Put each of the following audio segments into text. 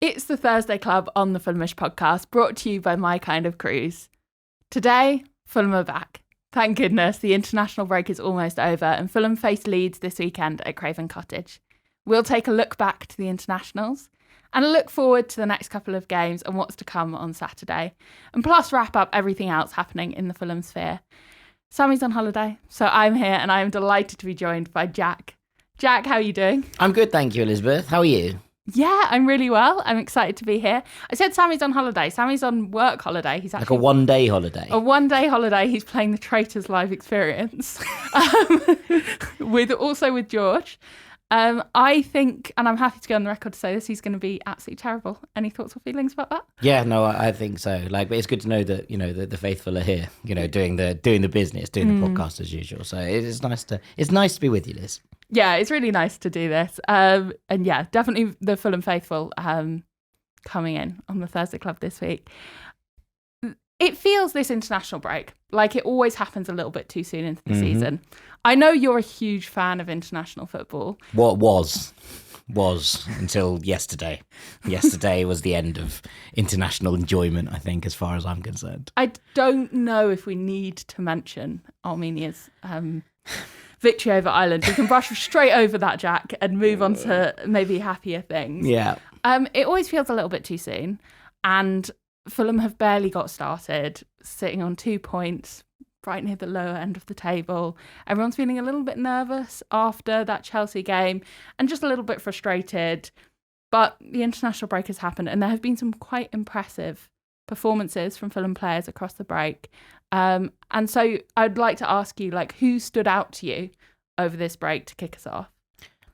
It's the Thursday Club on the Fulhamish podcast, brought to you by My Kind of Cruise. Today, Fulham are back. Thank goodness, the international break is almost over and Fulham face Leeds this weekend at Craven Cottage. We'll take a look back to the internationals and a look forward to the next couple of games and what's to come on Saturday, and plus wrap up everything else happening in the Fulham sphere. Sammy's on holiday, so I'm here and I am delighted to be joined by Jack. Jack, how are you doing? I'm good, thank you, Elizabeth. How are you? Yeah, I'm really well. I'm excited to be here. I said Sammy's on holiday. Sammy's on work holiday. He's actually like a one-day holiday. A one-day holiday. He's playing the Traitors live experience with George. I think, and I'm happy to go on the record to say this, he's going to be absolutely terrible. Any thoughts or feelings about that? Yeah, no, I think so. But it's good to know that the faithful are here. Doing the business, doing the podcast as usual. So it's nice to be with you, Liz. Yeah, it's really nice to do this. And yeah, definitely the Fulham faithful coming in on the Thursday Club this week. It feels, this international break, like it always happens a little bit too soon into the season. I know you're a huge fan of international football. What was until yesterday. Yesterday was the end of international enjoyment, I think, as far as I'm concerned. I don't know if we need to mention Armenia's victory over Ireland. We can brush straight over that, Jack, and move on to maybe happier things. Yeah. It always feels a little bit too soon. And Fulham have barely got started, sitting on 2 points, right near the lower end of the table. Everyone's feeling a little bit nervous after that Chelsea game and just a little bit frustrated. But the international break has happened and there have been some quite impressive performances from Fulham players across the break. And so I'd like to ask you, who stood out to you over this break to kick us off?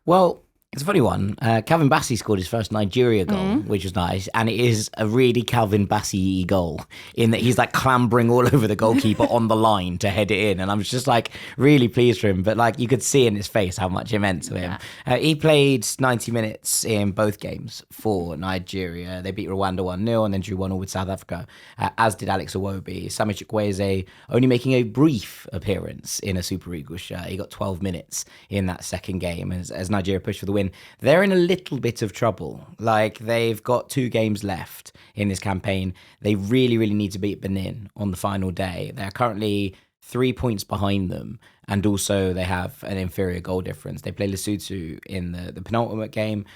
Well, it's a funny one. Calvin Bassey scored his first Nigeria goal, which was nice. And it is a really Calvin Bassey goal in that he's clambering all over the goalkeeper on the line to head it in. And I'm just really pleased for him. But you could see in his face how much it meant to him. Yeah. He played 90 minutes in both games for Nigeria. They beat Rwanda 1-0 and then drew 1-1 with South Africa, as did Alex Iwobi. Sami Chukwueze only making a brief appearance in a Super Eagles shirt. He got 12 minutes in that second game as Nigeria pushed for the win. They're in a little bit of trouble. They've got 2 games left in this campaign. They really, really need to beat Benin on the final day. They're currently 3 points behind them, and also they have an inferior goal difference. They play Lesotho in the penultimate game,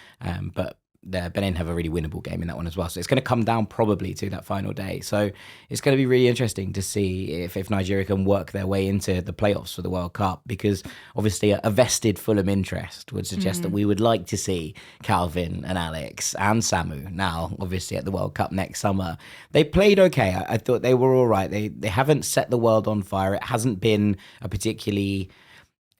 but the Benin have a really winnable game in that one as well. So it's going to come down probably to that final day. So it's going to be really interesting to see if Nigeria can work their way into the playoffs for the World Cup, because obviously a vested Fulham interest would suggest that we would like to see Calvin and Alex and Samu now, obviously, at the World Cup next summer. They played okay. I thought they were all right. They haven't set the world on fire. It hasn't been a particularly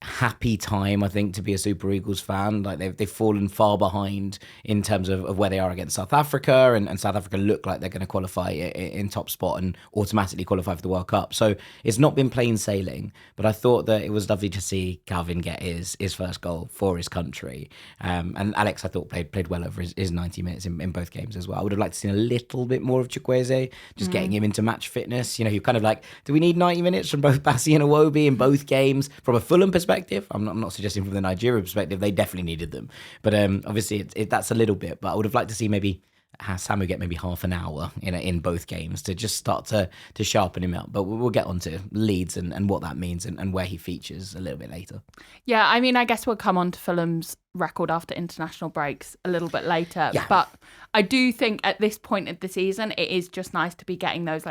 happy time, I think, to be a Super Eagles fan. They've fallen far behind in terms of where they are against South Africa, and South Africa look like they're going to qualify in top spot and automatically qualify for the World Cup. So it's not been plain sailing, but I thought that it was lovely to see Calvin get his first goal for his country. And Alex, I thought, played well over his 90 minutes in both games as well. I would have liked to see a little bit more of Chukwueze, just getting him into match fitness. You're kind of do we need 90 minutes from both Bassey and Iwobi in both games? From a Fulham perspective, I'm not suggesting from the Nigeria perspective, they definitely needed them. But obviously that's a little bit. But I would have liked to see maybe Samu get maybe half an hour in both games to just start to sharpen him up. But we'll get on to Leeds and what that means and where he features a little bit later. Yeah, I mean, I guess we'll come on to Fulham's record after international breaks a little bit later. Yeah. But I do think at this point of the season, it is just nice to be getting those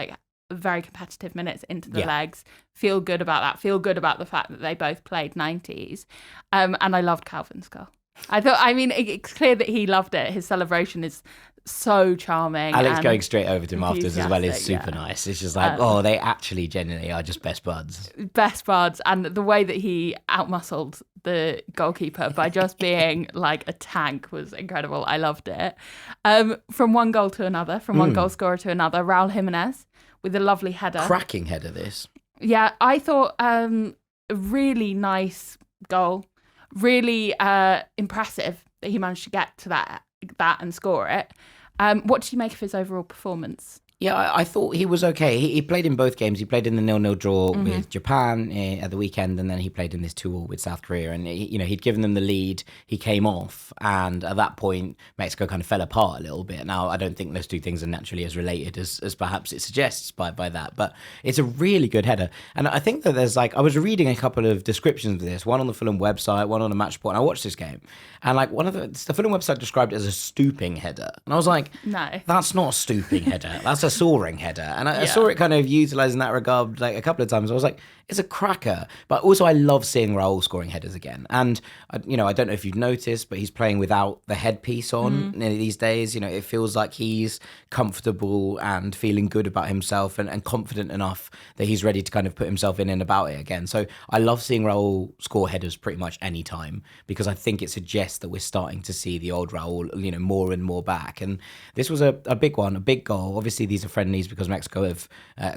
very competitive minutes into the legs. Feel good about that. Feel good about the fact that they both played 90s. And I loved Calvin's goal. It's clear that he loved it. His celebration is so charming. Alex going straight over to him afterwards as well is super nice. It's just they actually genuinely are just best buds. Best buds. And the way that he outmuscled the goalkeeper by just being a tank was incredible. I loved it. From one goal to another, from one goal scorer to another, Raúl Jiménez with a lovely header. Cracking header, this. Yeah, I thought a really nice goal. Really impressive that he managed to get to that and score it. What did you make of his overall performance? Yeah, I thought he was okay. He played in both games. He played in the 0-0 draw with Japan at the weekend, and then he played in this 2-2 with South Korea. And he'd given them the lead. He came off, and at that point, Mexico kind of fell apart a little bit. Now, I don't think those two things are naturally as related as perhaps it suggests by that, but it's a really good header. And I think that there's I was reading a couple of descriptions of this, one on the Fulham website, one on a match report, and I watched this game, and one of the Fulham website described it as a stooping header, and I was like, no, that's not a stooping header. That's a soaring header. And I saw it kind of utilised in that regard a couple of times. I was like, it's a cracker. But also I love seeing Raúl scoring headers again. And, I don't know if you've noticed, but he's playing without the headpiece on these days. It feels like he's comfortable and feeling good about himself and confident enough that he's ready to kind of put himself in and about it again. So I love seeing Raúl score headers pretty much any time, because I think it suggests that we're starting to see the old Raúl, more and more back. And this was a big one, a big goal. Obviously, these are friendlies because Mexico have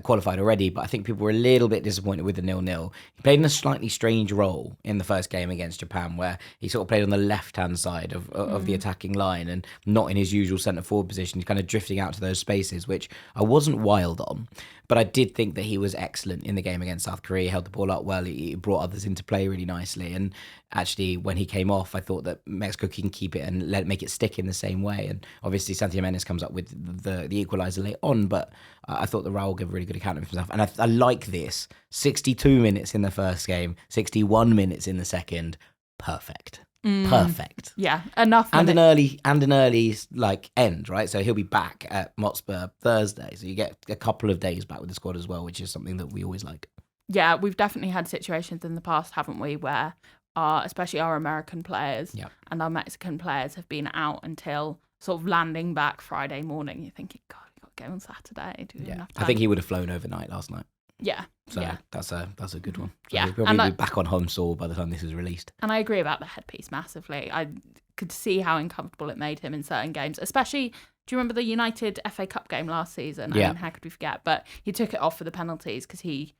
qualified already, but I think people were a little bit disappointed with the 0-0. He played in a slightly strange role in the first game against Japan, where he sort of played on the left-hand side of the attacking line and not in his usual centre-forward position. He's kind of drifting out to those spaces, which I wasn't wild on. But I did think that he was excellent in the game against South Korea. He held the ball up well. He brought others into play really nicely. And actually, when he came off, I thought that Mexico can keep it and make it stick in the same way. And obviously, Santi Jiménez comes up with the equaliser late on. But I thought that Raúl gave a really good account of himself. And I like this. 62 minutes in the first game, 61 minutes in the second. Perfect. Perfect. Yeah, enough. And an early end, right? So he'll be back at Motspur Thursday. So you get a couple of days back with the squad as well, which is something that we always like. Yeah, we've definitely had situations in the past, haven't we, where especially our American players and our Mexican players have been out until sort of landing back Friday morning. You're thinking, God, we've got to go on Saturday. Do we have enough time? I think he would have flown overnight last night. Yeah. So that's a good one. So yeah. He'll probably be back on home soil by the time this is released. And I agree about the headpiece massively. I could see how uncomfortable it made him in certain games, especially, do you remember the United FA Cup game last season? Yeah. I mean, how could we forget? But he took it off for the penalties because he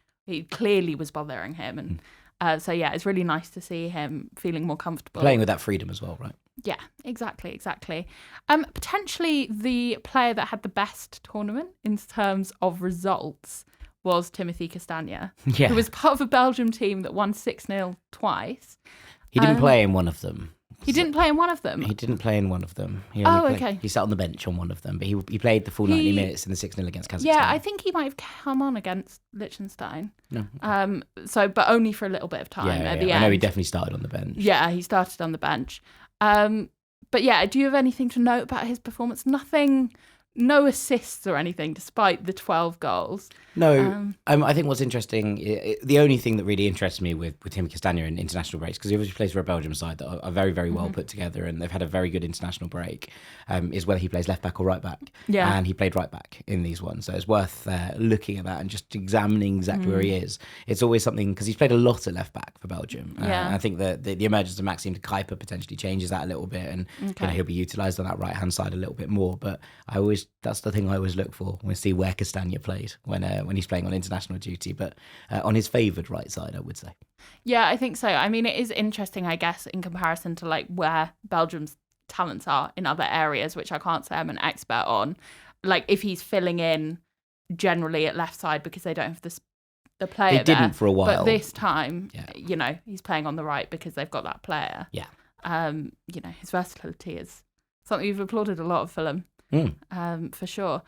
clearly was bothering him. And so, it's really nice to see him feeling more comfortable. Playing with that freedom as well, right? Yeah, exactly. Potentially the player that had the best tournament in terms of results was Timothy Castagne, who was part of a Belgium team that won 6-0 twice. He didn't play in one of them. He didn't play in one of them? He didn't play in one of them. Okay. He sat on the bench on one of them, but he played the full 90 minutes in the 6-0 against Kazakhstan. Yeah, I think he might have come on against Liechtenstein. No. But only for a little bit of time at the end. I know he definitely started on the bench. Yeah, he started on the bench. But yeah, do you have anything to note about his performance? Nothing... No assists or anything, despite the 12 goals. No, I think what's interesting, the only thing that really interests me with Tim Castagne in international breaks, because he obviously plays for a Belgium side that are very, very well put together, and they've had a very good international break, is whether he plays left back or right back. Yeah. And he played right back in these ones, so it's worth looking at that and just examining exactly where he is. It's always something, because he's played a lot at left back for Belgium. I think that the emergence of Maxime de Kuyper potentially changes that a little bit, and he'll be utilised on that right hand side a little bit more. But that's the thing I always look for when I see where Castagne played when he's playing on international duty, but on his favoured right side, I would say. Yeah, I think so. I mean, it is interesting, I guess, in comparison to where Belgium's talents are in other areas, which I can't say I'm an expert on. If he's filling in generally at left side because they don't have the player They didn't for a while. But this time, he's playing on the right because they've got that player. Yeah. His versatility is something we've applauded a lot of Fulham. For sure.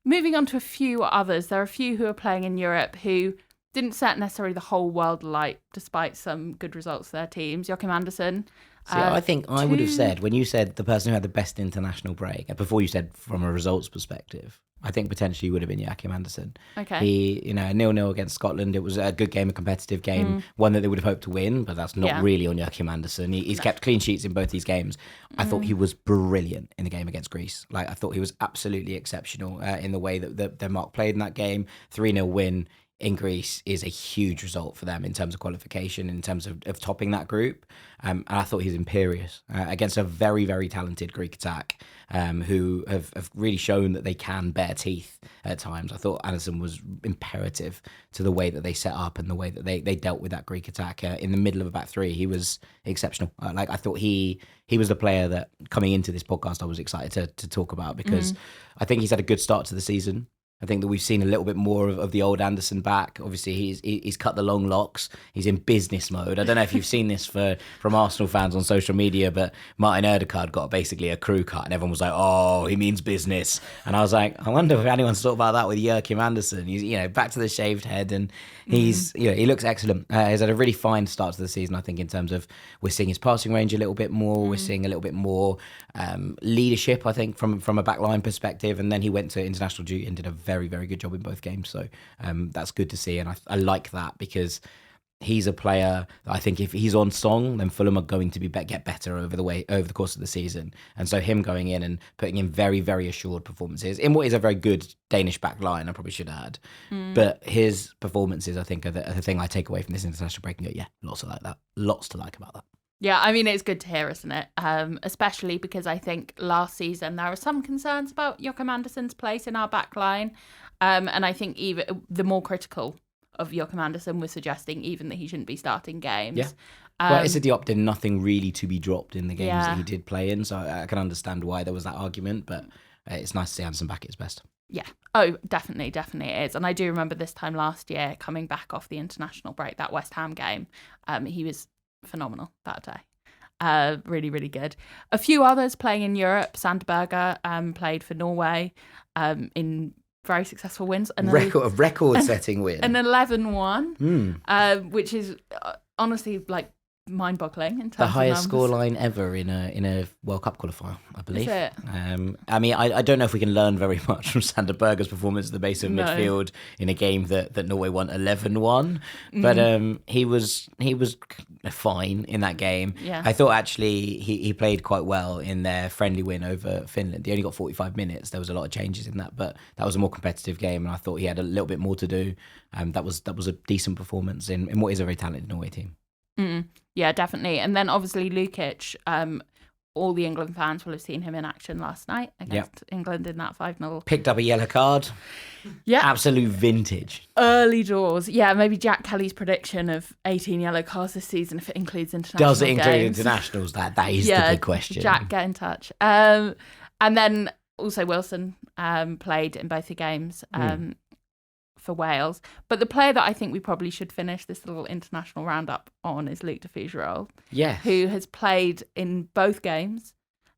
Moving on to a few others, there are a few who are playing in Europe who didn't set necessarily the whole world alight despite some good results for their teams. Joachim Andersen. I think I would have said, when you said the person who had the best international break, before you said from a results perspective, I think potentially would have been Joachim Andersen. Okay. He, 0-0 against Scotland. It was a good game, a competitive game, one that they would have hoped to win, but that's not really on Joachim Andersen. He's kept clean sheets in both these games. I thought he was brilliant in the game against Greece. I thought he was absolutely exceptional in the way that Denmark played in that game. 3-0 win in Greece is a huge result for them in terms of qualification, in terms of topping that group. And I thought he was imperious against a very, very talented Greek attack who have really shown that they can bear teeth at times. I thought Andersen was imperative to the way that they set up and the way that they dealt with that Greek attack in the middle of a back three. He was exceptional. I thought he was the player that, coming into this podcast, I was excited to talk about, because I think he's had a good start to the season. I think that we've seen a little bit more of the old Anderson back. Obviously, he's cut the long locks. He's in business mode. I don't know if you've seen this from Arsenal fans on social media, but Martin Ødegaard got basically a crew cut, and everyone was like, "Oh, he means business." And I was like, I wonder if anyone's thought about that with Joachim Andersen. He's back to the shaved head, and he's he looks excellent. He's had a really fine start to the season. I think in terms of we're seeing his passing range a little bit more. We're seeing a little bit more leadership. I think from a backline perspective, and then he went to international duty and did a very, very good job in both games. So that's good to see. And I like that because he's a player that I think if he's on song, then Fulham are going to get better over the course of the season. And so him going in and putting in very, very assured performances in what is a very good Danish back line, I probably should add. But his performances, I think, are the thing I take away from this international break and go, yeah, lots to like about that. Yeah, I mean, it's good to hear, isn't it? Especially because I think last season there were some concerns about Joachim Andersen's place in our back line. And I think even the more critical of Joachim Andersen was suggesting even that he shouldn't be starting games. Yeah. Well, it's a Diop did nothing really to be dropped in the games that he did play in. So I can understand why there was that argument, but it's nice to see Andersen back at his best. Yeah. Oh, definitely it is. And I do remember this time last year, coming back off the international break, that West Ham game, he was phenomenal that day. Really, really good. A few others playing in Europe. Sandberger played for Norway in very successful wins. And record-setting win. An 11-1, which is honestly like mind-boggling in terms the highest of numbers. scoreline ever in a World Cup qualifier, I believe. Is it? I mean, I don't know if we can learn very much from Sander Berger's performance at the base of midfield in a game that Norway won 11-1, but he was fine in that game. Yeah. I thought actually he played quite well in their friendly win over Finland. He only got 45 minutes. There was a lot of changes in that, but that was a more competitive game, and I thought he had a little bit more to do. That was a decent performance in what is a very talented Norway team. Yeah, definitely. And then obviously Lukic, all the England fans will have seen him in action last night against England in that 5-0. Picked up a yellow card. Yeah. Absolute vintage. Early doors. Yeah, maybe Jack Kelly's prediction of 18 yellow cards this season, if it includes international Does it include games. internationals? That is the big question. Jack, get in touch. And then also Wilson played in both the games. For Wales. But the player that I think we probably should finish this little international roundup on is Luc de Fougerolles. Yes. Who has played in both games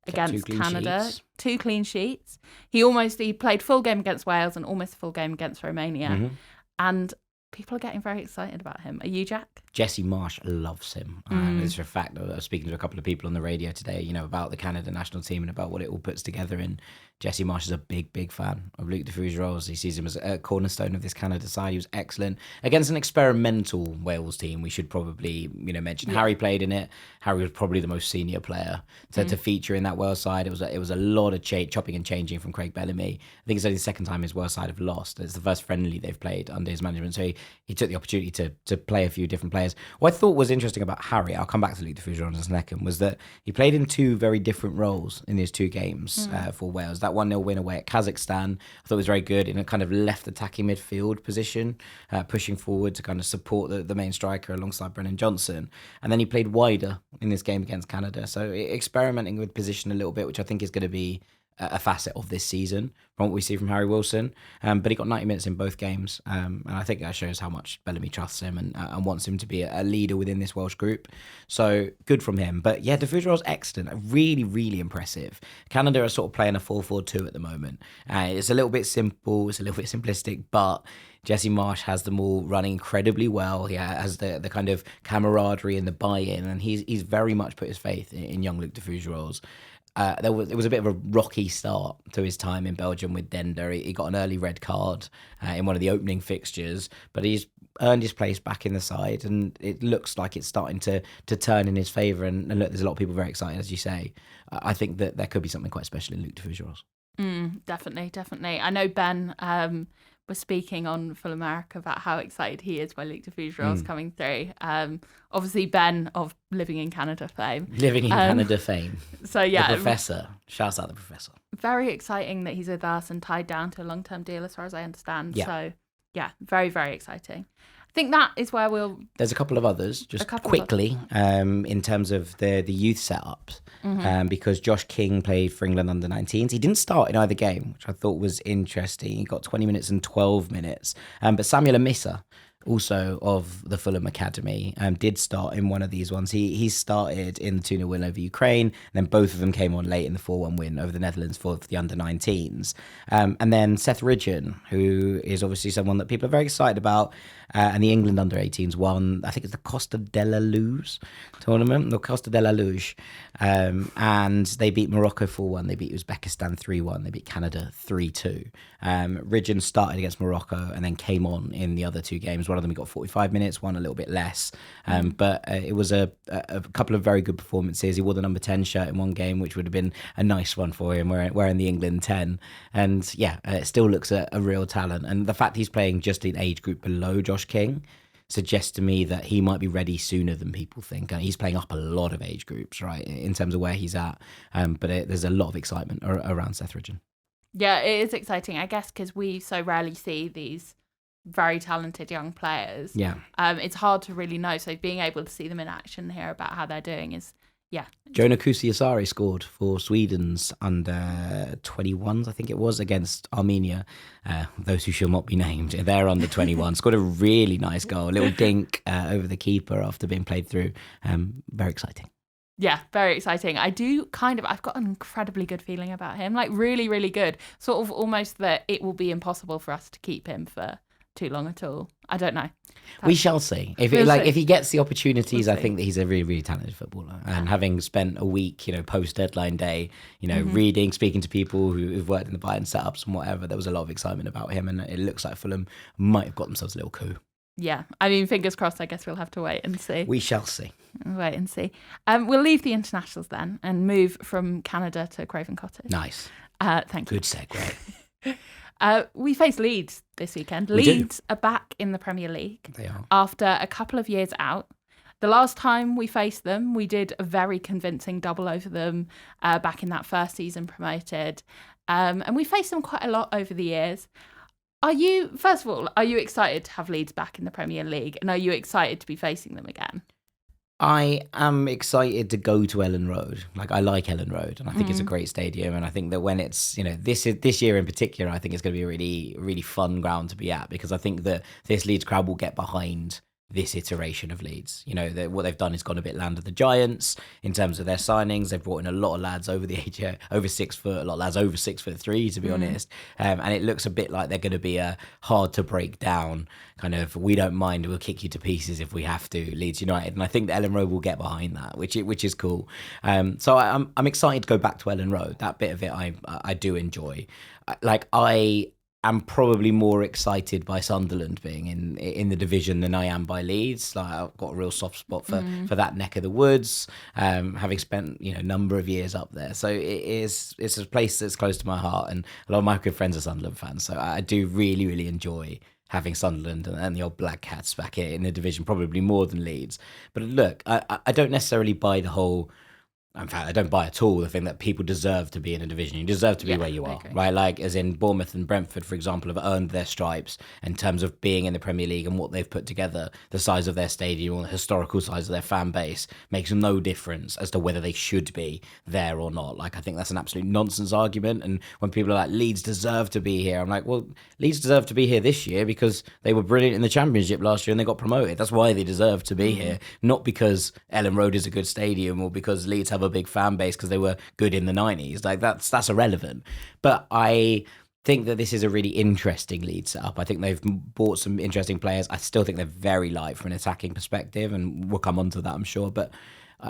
against 2 clean Canada. sheets. 2 clean sheets. He played full game against Wales and almost a full game against Romania. And people are getting very excited about him. Are you, Jack? Jesse Marsh loves him. It's for a fact. I was speaking to a couple of people on the radio today, about the Canada national team and about what it all puts together. And Jesse Marsh is a big, big fan of Luc de Fougerolles. He sees him as a cornerstone of this Canada side. He was excellent against an experimental Wales team. We should probably, mention Harry played in it. Harry was probably the most senior player to feature in that Wales side. It was a lot of chopping and changing from Craig Bellamy. I think it's only the second time his Wales side have lost. It's the first friendly they've played under his management. So he took the opportunity to play a few different players. What I thought was interesting about Harry, I'll come back to Luc de Fougerolles in a second, was that he played in 2 very different roles in his 2 games for Wales. That 1-0 win away at Kazakhstan, I thought was very good in a kind of left attacking midfield position, pushing forward to kind of support the main striker alongside Brennan Johnson. And then he played wider in this game against Canada. So experimenting with position a little bit, which I think is going to be a facet of this season from what we see from Harry Wilson. But he got 90 minutes in both games. And I think that shows how much Bellamy trusts him and wants him to be a leader within this Welsh group. So good from him. But yeah, de Fougerolles excellent. Really, really impressive. Canada are sort of playing a 4-4-2 at the moment. It's a little bit simple. It's a little bit simplistic, but Jesse Marsh has them all running incredibly well. He has the kind of camaraderie and the buy-in, and he's very much put his faith in young Luc de Fougerolles. It was a bit of a rocky start to his time in Belgium with Dender. He got an early red card in one of the opening fixtures, but he's earned his place back in the side, and it looks like it's starting to turn in his favour. And look, there's a lot of people very excited, as you say. I think that there could be something quite special in Luc de Fougerolles. Definitely. I know Ben was speaking on Full America about how excited he is by Luc de Fougerolles coming through. Obviously, Ben of Living in Canada fame. So yeah, the professor. Shouts out the professor. Very exciting that he's with us and tied down to a long-term deal, as far as I understand. Yeah. So yeah, very, very exciting. I think that is where There's a couple of others, just quickly, in terms of the youth setups, because Josh King played for England under-19s. He didn't start in either game, which I thought was interesting. He got 20 minutes and 12 minutes. But Samuel Amissa, also of the Fulham Academy, did start in one of these ones. He started in the 2-0 win over Ukraine, and then both of them came on late in the 4-1 win over the Netherlands for the under-19s. And then Seth Ridgen, who is obviously someone that people are very excited about, and the England under-18s won, I think it's the Costa de la Luz tournament, the Costa de la Luz, and they beat Morocco 4-1, they beat Uzbekistan 3-1, they beat Canada 3-2. Ridgen started against Morocco and then came on in the other two games. One of them he got 45 minutes, one a little bit less. But it was a couple of very good performances. He wore the number 10 shirt in one game, which would have been a nice one for him, wearing the England 10. And yeah, it still looks a real talent. And the fact he's playing just in age group below Josh King suggests to me that he might be ready sooner than people think. He's playing up a lot of age groups, right, in terms of where he's at. But there's a lot of excitement around Seth Ridgen. Yeah, it is exciting, I guess, because we so rarely see these very talented young players. Yeah. It's hard to really know. So being able to see them in action and hear about how they're doing is, yeah. Jonah Kusiasari scored for Sweden's under 21s, I think it was, against Armenia. Those who shall not be named. They're under 21. Scored a really nice goal, a little dink over the keeper after being played through. Very exciting. Yeah, very exciting. I've got an incredibly good feeling about him, like really, really good. Sort of almost that it will be impossible for us to keep him for too long at all. I don't know. We shall see. If he gets the opportunities, I think that he's a really, really talented footballer. And having spent a week, post deadline day, reading, speaking to people who've worked in the Bayern setups and whatever, there was a lot of excitement about him, and it looks like Fulham might have got themselves a little coup. Yeah, I mean, fingers crossed. I guess we'll have to wait and see. We shall see. Wait and see. We'll leave the internationals then and move from Canada to Craven Cottage. Nice. Thank you. Good segue. We face Leeds this weekend. Leeds are back in the Premier League. They are. After a couple of years out. The last time we faced them, we did a very convincing double over them back in that first season promoted. And we faced them quite a lot over the years. First of all, are you excited to have Leeds back in the Premier League? And are you excited to be facing them again? I am excited to go to Ellen Road. I like Ellen Road, and I think it's a great stadium. And I think that when it's, this year in particular, I think it's going to be a really, really fun ground to be at, because I think that this Leeds crowd will get behind this iteration of Leeds. What they've done is gone a bit land of the giants in terms of their signings. They've brought in a lot of lads over the age, over 6 foot, a lot of lads over 6'3", to be honest. And it looks a bit like they're going to be a hard to break down kind of, we don't mind, we'll kick you to pieces if we have to, Leeds United. And I think that Ellen Road will get behind that, which is cool. So I'm excited to go back to Ellen Road. That bit of it I do enjoy. I'm probably more excited by Sunderland being in the division than I am by Leeds. I've got a real soft spot for that neck of the woods, having spent a number of years up there. So it's a place that's close to my heart, and a lot of my good friends are Sunderland fans. So I do really, really enjoy having Sunderland and the old Black Cats back here in the division, probably more than Leeds. But look, I don't necessarily buy the whole... In fact, I don't buy at all the thing that people deserve to be in a division. You deserve to be where you are, right? As in Bournemouth and Brentford, for example, have earned their stripes in terms of being in the Premier League, and what they've put together, the size of their stadium or the historical size of their fan base, makes no difference as to whether they should be there or not. I think that's an absolute nonsense argument. And when people are like, Leeds deserve to be here, I'm like, well, Leeds deserve to be here this year because they were brilliant in the Championship last year and they got promoted. That's why they deserve to be here, not because Ellen Road is a good stadium or because Leeds have a big fan base because they were good in the 90s. That's irrelevant. But I think that this is a really interesting Leeds setup. I think they've bought some interesting players. I still think they're very light from an attacking perspective, and we'll come on to that, I'm sure. But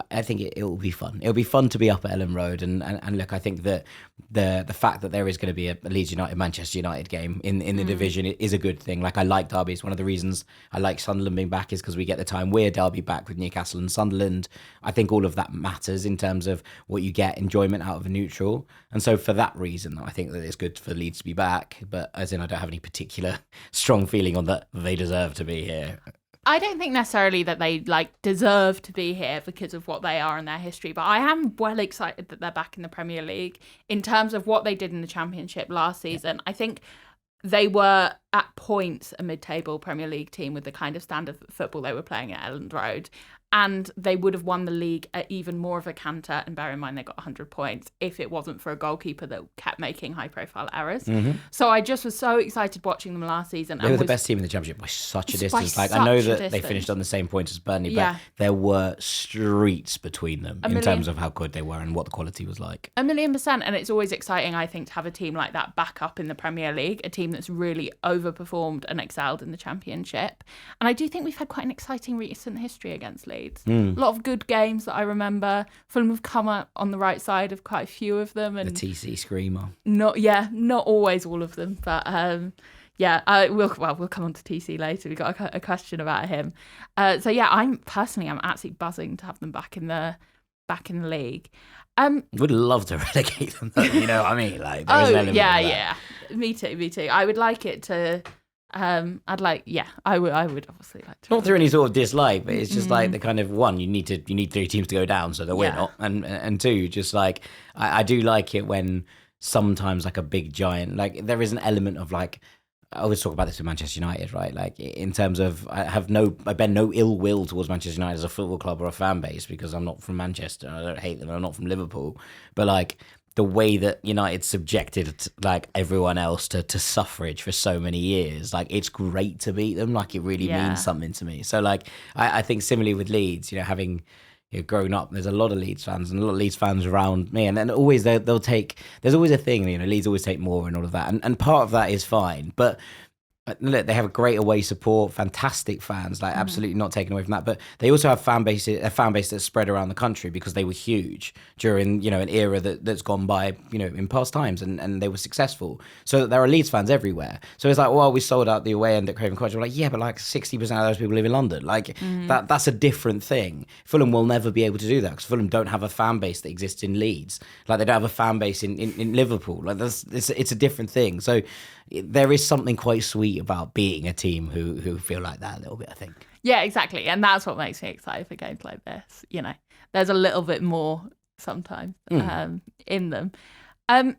I think it will be fun. It'll be fun to be up at Ellen Road, and look, I think that the fact that there is going to be a Leeds United Manchester United game in the division is a good thing. I like derbies. One of the reasons I like Sunderland being back is because we get the time we're derby back with Newcastle and Sunderland. I think all of that matters in terms of what you get enjoyment out of a neutral, and so for that reason, I think that it's good for Leeds to be back. But as in, I don't have any particular strong feeling on that they deserve to be here. I don't think necessarily that they deserve to be here because of what they are in their history, but I am well excited that they're back in the Premier League in terms of what they did in the Championship last season. I think they were at points a mid-table Premier League team with the kind of standard football they were playing at Elland Road. And they would have won the league at even more of a canter, and bear in mind they got 100 points, if it wasn't for a goalkeeper that kept making high-profile errors. So I just was so excited watching them last season. They were the best team in the Championship by such a distance. Like, I know that they finished on the same points as Burnley, but there were streets between them in terms of how good they were and what the quality was like. 1,000,000%. And it's always exciting, I think, to have a team like that back up in the Premier League, a team that's really overperformed and excelled in the Championship. And I do think we've had quite an exciting recent history against Leeds. A lot of good games that I remember. Fulham have come up on the right side of quite a few of them. And the TC Screamer. Not always all of them, but we'll come on to TC later. We've got a question about him. I'm absolutely buzzing to have them back in the league. Would love to relegate them, though, you know what I mean? Like, there is an element of that. Me too. I would like it to. I would obviously like to. Not through any sort of dislike, but it's just like the kind of one, you need 3 teams to go down so that we're not, and 2, just like I do like it when sometimes like a big giant, like there is an element of like, I always talk about this with Manchester United, right? Like in terms of I bear no ill will towards Manchester United as a football club or a fan base, because I'm not from Manchester, I don't hate them, I'm not from Liverpool, but like the way that United subjected like everyone else to suffrage for so many years, like it's great to beat them. Like it really means something to me. So like I think similarly with Leeds, you know, having grown up, there's a lot of Leeds fans and a lot of Leeds fans around me, and then always they'll take. There's always a thing, you know, Leeds always take more and all of that, and part of that is fine, but. Look, they have a great away support, fantastic fans, like absolutely not taken away from that. But they also have a fan base that's spread around the country because they were huge during, you know, an era that's gone by, you know, in past times, and they were successful. So there are Leeds fans everywhere. So it's like, well, we sold out the away end at Craven Cottage. We're like, yeah, but like 60% of those people live in London. Like that's a different thing. Fulham will never be able to do that because Fulham don't have a fan base that exists in Leeds. Like they don't have a fan base in Liverpool. Like it's a different thing. So there is something quite sweet about being a team who feel like that a little bit, I think. Yeah, exactly. And that's what makes me excited for games like this. You know, there's a little bit more sometimes in them. But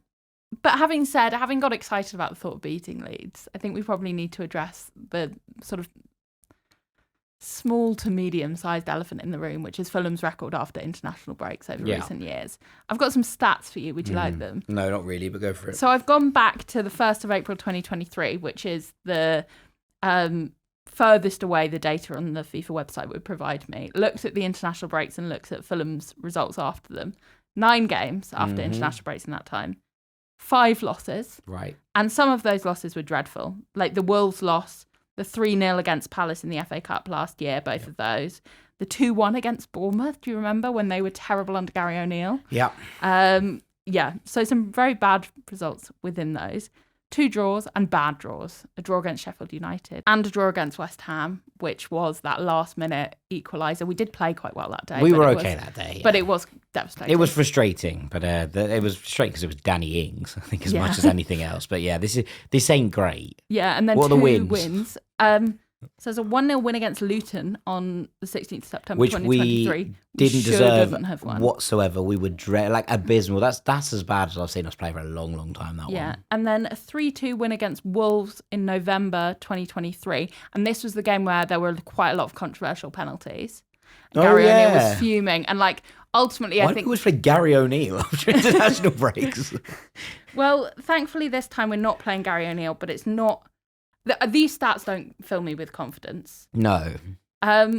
having got excited about the thought of beating Leeds, I think we probably need to address the sort of small to medium-sized elephant in the room, which is Fulham's record after international breaks over recent years. I've got some stats for you. Would you like them? No, not really, but go for it. So I've gone back to the 1st of April 2023, which is the furthest away the data on the FIFA website would provide me. Looked at the international breaks and looked at Fulham's results after them. 9 games after international breaks in that time. 5 losses. Right. And some of those losses were dreadful. Like the Wolves loss, the 3-0 against Palace in the FA Cup last year, both of those. The 2-1 against Bournemouth, do you remember when they were terrible under Gary O'Neill? Yeah. So some very bad results within those. 2 draws and bad draws. A draw against Sheffield United and a draw against West Ham, which was that last-minute equaliser. We did play quite well that day. We were okay that day. But it was devastating. It was frustrating, but it was frustrating because it was Danny Ings, I think, as much as anything else. But yeah, this ain't great. Yeah, and then what 2 are the wins. So there's a 1-0 win against Luton on the 16th of September which 2023. We didn't deserve whatsoever. We were like abysmal. That's as bad as I've seen us play for a long, long time, that one. Yeah, and then a 3-2 win against Wolves in November 2023. And this was the game where there were quite a lot of controversial penalties. Gary O'Neill was fuming. And like ultimately, I think... Why do we always play Gary O'Neill after international breaks? Well, thankfully this time we're not playing Gary O'Neill, but it's not... These stats don't fill me with confidence. No. Why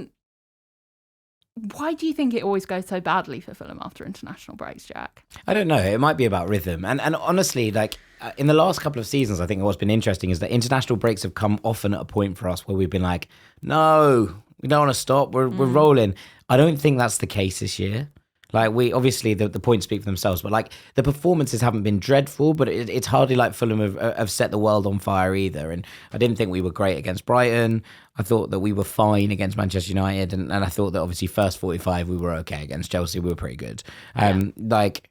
do you think it always goes so badly for Fulham after international breaks, Jack? I don't know. It might be about rhythm. And honestly, like in the last couple of seasons, I think what's been interesting is that international breaks have come often at a point for us where we've been like, no, we don't want to stop. We're rolling. I don't think that's the case this year. Like we obviously the points speak for themselves, but like the performances haven't been dreadful, but it's hardly like Fulham have set the world on fire either. And I didn't think we were great against Brighton. I thought that we were fine against Manchester United, and I thought that obviously first 45 we were okay against Chelsea. We were pretty good. Like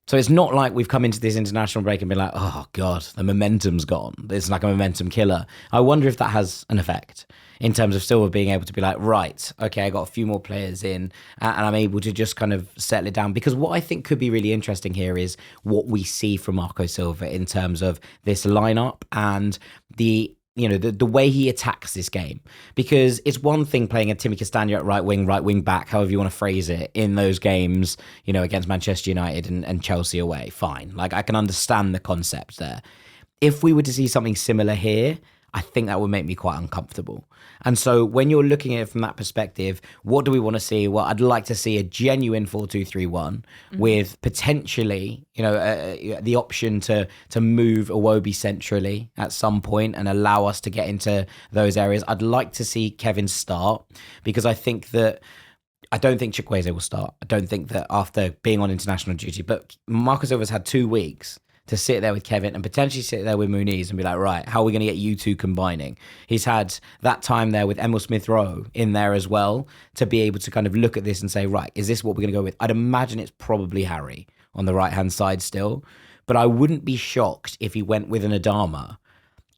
So it's not like we've come into this international break and been like, oh, God, the momentum's gone. It's like a momentum killer. I wonder if that has an effect in terms of Silva being able to be like, right, okay, I got a few more players in and I'm able to just kind of settle it down. Because what I think could be really interesting here is what we see from Marco Silva in terms of this lineup and the way he attacks this game. Because it's one thing playing a Timmy Castagne at right wing back, however you want to phrase it, in those games, against Manchester United and Chelsea away. Fine. Like, I can understand the concept there. If we were to see something similar here, I think that would make me quite uncomfortable. And so when you're looking at it from that perspective, what do we want to see? Well, I'd like to see a genuine 4-2-3-1 with potentially, the option to move Iwobi centrally at some point and allow us to get into those areas. I'd like to see Kevin start because I don't think Chukwueze will start. I don't think that after being on international duty, but Marco Silva's had 2 weeks to sit there with Kevin and potentially sit there with Muniz and be like, right, how are we going to get you two combining? He's had that time there with Emil Smith-Rowe in there as well to be able to kind of look at this and say, right, is this what we're going to go with? I'd imagine it's probably Harry on the right-hand side still, but I wouldn't be shocked if he went with an Adama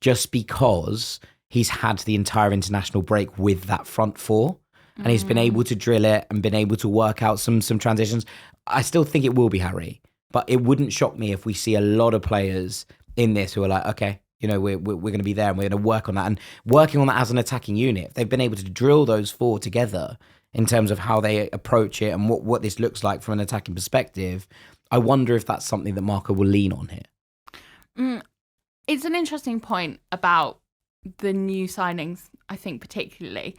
just because he's had the entire international break with that front four and he's been able to drill it and been able to work out some transitions. I still think it will be Harry. But it wouldn't shock me if we see a lot of players in this who are like, okay, we're going to be there and we're going to work on that. And working on that as an attacking unit, if they've been able to drill those four together in terms of how they approach it and what this looks like from an attacking perspective, I wonder if that's something that Marco will lean on here. It's an interesting point about the new signings, I think particularly.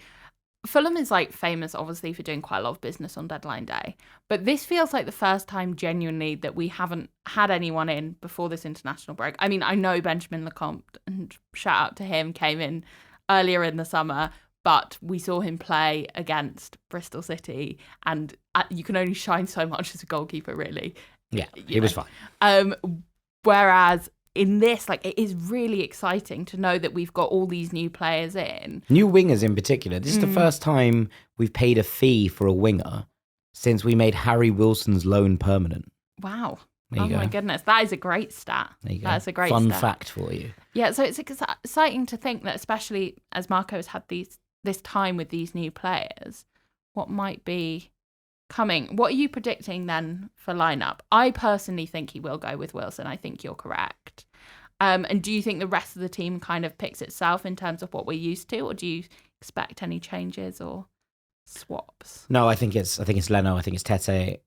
Fulham is famous obviously for doing quite a lot of business on deadline day, but this feels like the first time genuinely that we haven't had anyone in before this international break. I mean, I know Benjamin Lecomte, and shout out to him, came in earlier in the summer, but we saw him play against Bristol City and you can only shine so much as a goalkeeper, really. Yeah, it was fine. Whereas in this, it is really exciting to know that we've got all these new players in. New wingers in particular. This is the first time we've paid a fee for a winger since we made Harry Wilson's loan permanent. Wow. There you go. My goodness. That is a great stat. There you go. That's a great fun stat. fact for you. Yeah, so it's exciting to think that, especially as Marco has had this time with these new players, what might be coming. What are you predicting then for lineup? I personally think he will go with Wilson. I think you're correct. And do you think the rest of the team kind of picks itself in terms of what we're used to, or do you expect any changes or swaps? No, I think it's Leno. I think it's Tete.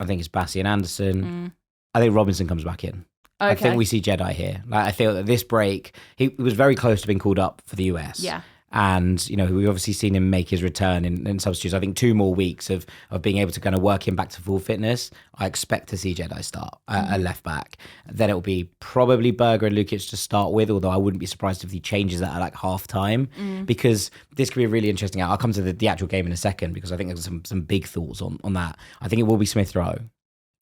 I think it's Bassey and Anderson. I think Robinson comes back in. Okay. I think we see Jedi here. I feel that this break, he was very close to being called up for the US. Yeah. And, we've obviously seen him make his return in substitutes. I think 2 more weeks of being able to kind of work him back to full fitness. I expect to see Jedi start at left back. Then it'll be probably Berger and Lukic to start with, although I wouldn't be surprised if he changes that at half time because this could be a really interesting out. I'll come to the actual game in a second because I think there's some big thoughts on that. I think it will be Smith-Rowe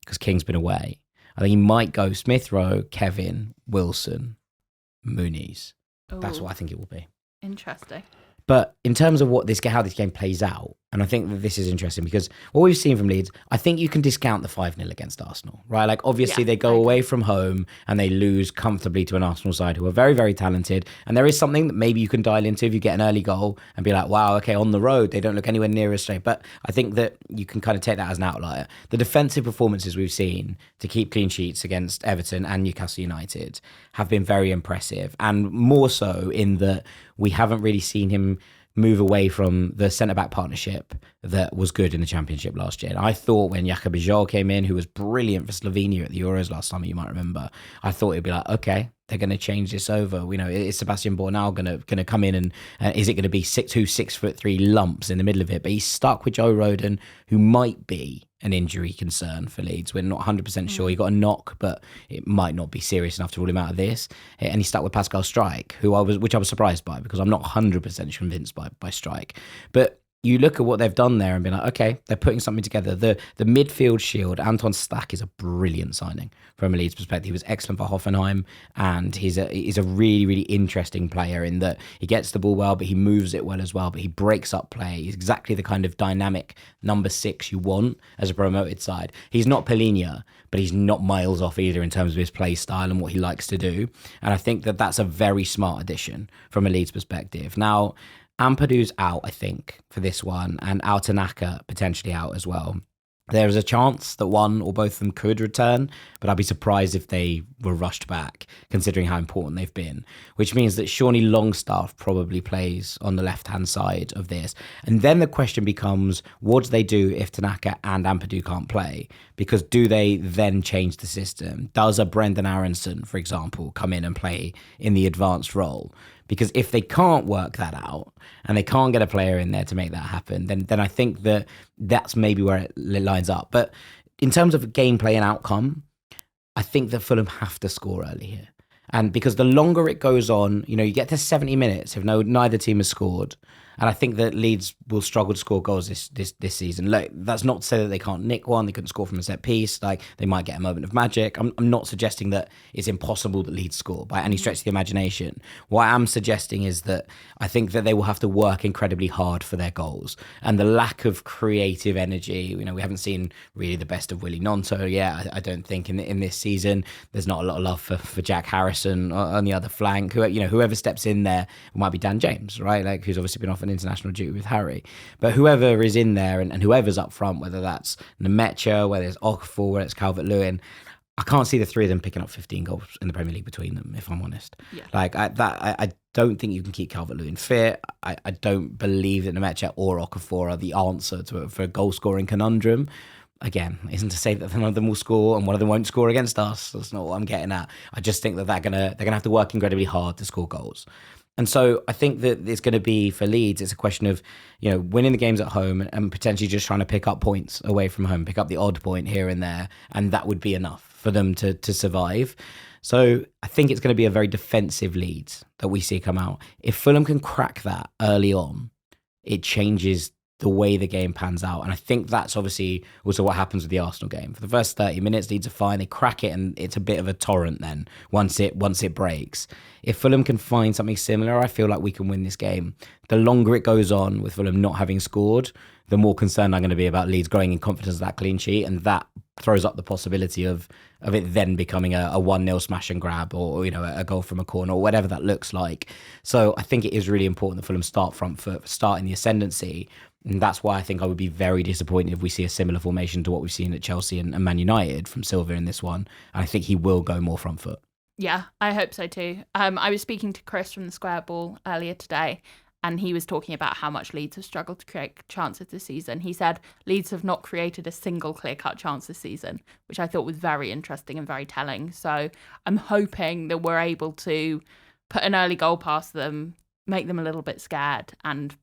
because King's been away. I think he might go Smith-Rowe, Kevin, Wilson, Muniz. That's what I think it will be. Interesting. But in terms of how this game plays out, and I think that this is interesting because what we've seen from Leeds, I think you can discount the 5-0 against Arsenal, right? Obviously they go away from home and they lose comfortably to an Arsenal side who are very, very talented. And there is something that maybe you can dial into if you get an early goal and be like, wow, okay, on the road, they don't look anywhere near as straight. But I think that you can kind of take that as an outlier. The defensive performances we've seen to keep clean sheets against Everton and Newcastle United have been very impressive. And more so in that we haven't really seen him move away from the centre-back partnership that was good in the Championship last year. And I thought when Jakob Bijol came in, who was brilliant for Slovenia at the Euros last summer, you might remember, I thought it'd be like, okay, they're going to change this over. Is Sebastian Bornau going to come in and is it going to be 6'3" lumps in the middle of it? But he's stuck with Joe Rodon, who might be an injury concern for Leeds. We're not 100% sure. He got a knock, but it might not be serious enough to rule him out of this. And he's stuck with Pascal Struijk, which I was surprised by because I'm not 100% convinced by Struijk. But you look at what they've done there and be like, okay, they're putting something together. The midfield shield, Anton Stack is a brilliant signing from a Leeds perspective. He was excellent for Hoffenheim, and he's a really, really interesting player in that he gets the ball well, but he moves it well as well, but he breaks up play. He's exactly the kind of dynamic number 6 you want as a promoted side. He's not Palhinha, but he's not miles off either in terms of his play style and what he likes to do. And I think that that's a very smart addition from a Leeds perspective. Now, Ampadu's out, I think, for this one, and Altanaka potentially out as well. There is a chance that one or both of them could return, but I'd be surprised if they were rushed back, considering how important they've been, which means that Shawnee Longstaff probably plays on the left-hand side of this. And then the question becomes, what do they do if Tanaka and Ampadu can't play? Because do they then change the system? Does a Brendan Aronson, for example, come in and play in the advanced role? Because if they can't work that out and they can't get a player in there to make that happen, then I think that that's maybe where it lines up. But in terms of gameplay and outcome, I think that Fulham have to score early here. And because the longer it goes on, you get to 70 minutes if neither team has scored. And I think that Leeds will struggle to score goals this season. Look, that's not to say that they can't nick one. They couldn't score from a set piece. Like, they might get a moment of magic. I'm not suggesting that it's impossible that Leeds score by any stretch of the imagination. What I am suggesting is that I think that they will have to work incredibly hard for their goals. And the lack of creative energy, we haven't seen really the best of Willie Gnonto yet. I don't think in this season. There's not a lot of love for Jack Harrison on the other flank. Whoever steps in there, it might be Dan James, right? Like, who's obviously been off an international duty with Harry. But whoever is in there and whoever's up front, whether that's Nemecha, whether it's Okafor, whether it's Calvert-Lewin, I can't see the three of them picking up 15 goals in the Premier League between them, if I'm honest. Yeah. Like, I don't think you can keep Calvert-Lewin fit. I don't believe that Nemecha or Okafor are the answer for a goal-scoring conundrum. Again, isn't to say that none of them will score and one of them won't score against us. That's not what I'm getting at. I just think that they're gonna have to work incredibly hard to score goals. And so I think that it's going to be, for Leeds, it's a question of, winning the games at home and potentially just trying to pick up points away from home, pick up the odd point here and there, and that would be enough for them to survive. So I think it's going to be a very defensive Leeds that we see come out. If Fulham can crack that early on, it changes the way the game pans out. And I think that's obviously also what happens with the Arsenal game. For the first 30 minutes, Leeds are fine. They crack it and it's a bit of a torrent then once it breaks. If Fulham can find something similar, I feel like we can win this game. The longer it goes on with Fulham not having scored, the more concerned I'm going to be about Leeds growing in confidence of that clean sheet, and that throws up the possibility of it then becoming a 1-0 smash and grab or a goal from a corner or whatever that looks like. So I think it is really important that Fulham start in the ascendancy. And that's why I think I would be very disappointed if we see a similar formation to what we've seen at Chelsea and Man United from Silva in this one. And I think he will go more front foot. Yeah, I hope so too. I was speaking to Chris from the Square Ball earlier today, and he was talking about how much Leeds have struggled to create chances this season. He said Leeds have not created a single clear-cut chance this season, which I thought was very interesting and very telling. So I'm hoping that we're able to put an early goal past them, make them a little bit scared, and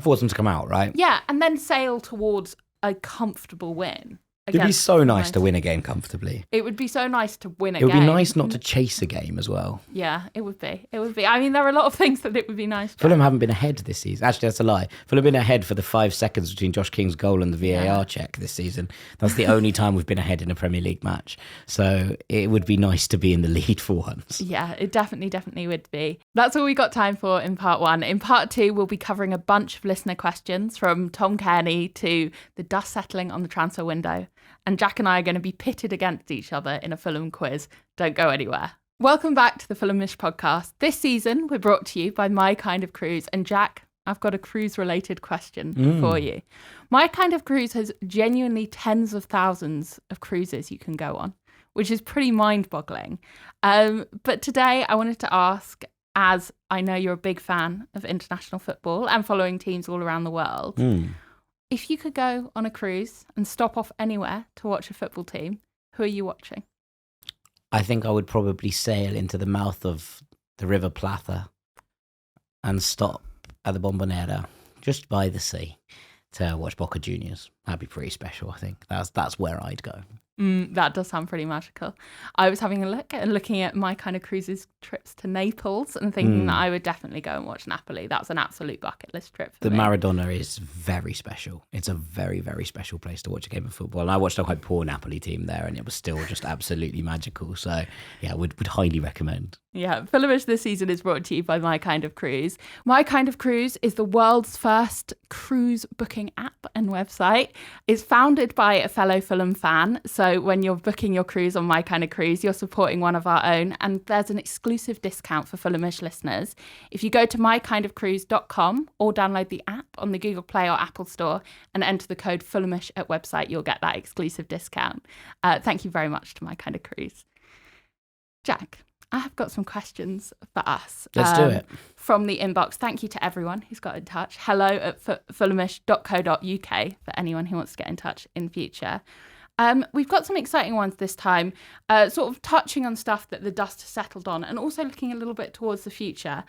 force them to come out, right? Yeah, and then sail towards a comfortable win. It'd be so nice to win a game comfortably. It would be so nice to win a game. It would be nice not to chase a game as well. Yeah, it would be. It would be. I mean, there are a lot of things that it would be nice to. Fulham haven't been ahead this season. Actually, that's a lie. Fulham have been ahead for the 5 seconds between Josh King's goal and the VAR check this season. That's the only time we've been ahead in a Premier League match. So it would be nice to be in the lead for once. Yeah, it definitely would be. That's all we got time for in part 1. In part 2, we'll be covering a bunch of listener questions, from Tom Cairney to the dust settling on the transfer window. And Jack and I are going to be pitted against each other in a Fulham quiz. Don't go anywhere. Welcome back to the Fulhamish podcast. This season, we're brought to you by My Kind of Cruise. And Jack, I've got a cruise-related question for you. My Kind of Cruise has genuinely tens of thousands of cruises you can go on, which is pretty mind-boggling. But today, I wanted to ask, as I know you're a big fan of international football and following teams all around the world, if you could go on a cruise and stop off anywhere to watch a football team, who are you watching? I think I would probably sail into the mouth of the River Plata and stop at the Bombonera, just by the sea, to watch Boca Juniors. That'd be pretty special, I think. That's where I'd go. That does sound pretty magical. I was having a look and looking at my kind of cruises trips to Naples and thinking that I would definitely go and watch Napoli. That's an absolute bucket list trip for The me. Maradona is very special. It's a very, very special place to watch a game of football. And I watched a quite poor Napoli team there, and it was still just absolutely magical. So, yeah, would highly recommend. Yeah, Fulhamish this season is brought to you by My Kind of Cruise. My Kind of Cruise is the world's first cruise booking app and website. It's founded by a fellow Fulham fan. So when you're booking your cruise on My Kind of Cruise, you're supporting one of our own. And there's an exclusive discount for Fulhamish listeners. If you go to mykindofcruise.com or download the app on the Google Play or Apple Store and enter the code Fulhamish at website, you'll get that exclusive discount. Thank you very much to My Kind of Cruise. Jack, I have got some questions for us. Let's do it. From the inbox. Thank you to everyone who's got in touch. hello@fulhamish.co.uk for anyone who wants to get in touch in future. We've got some exciting ones this time, sort of touching on stuff that the dust has settled on and also looking a little bit towards the future.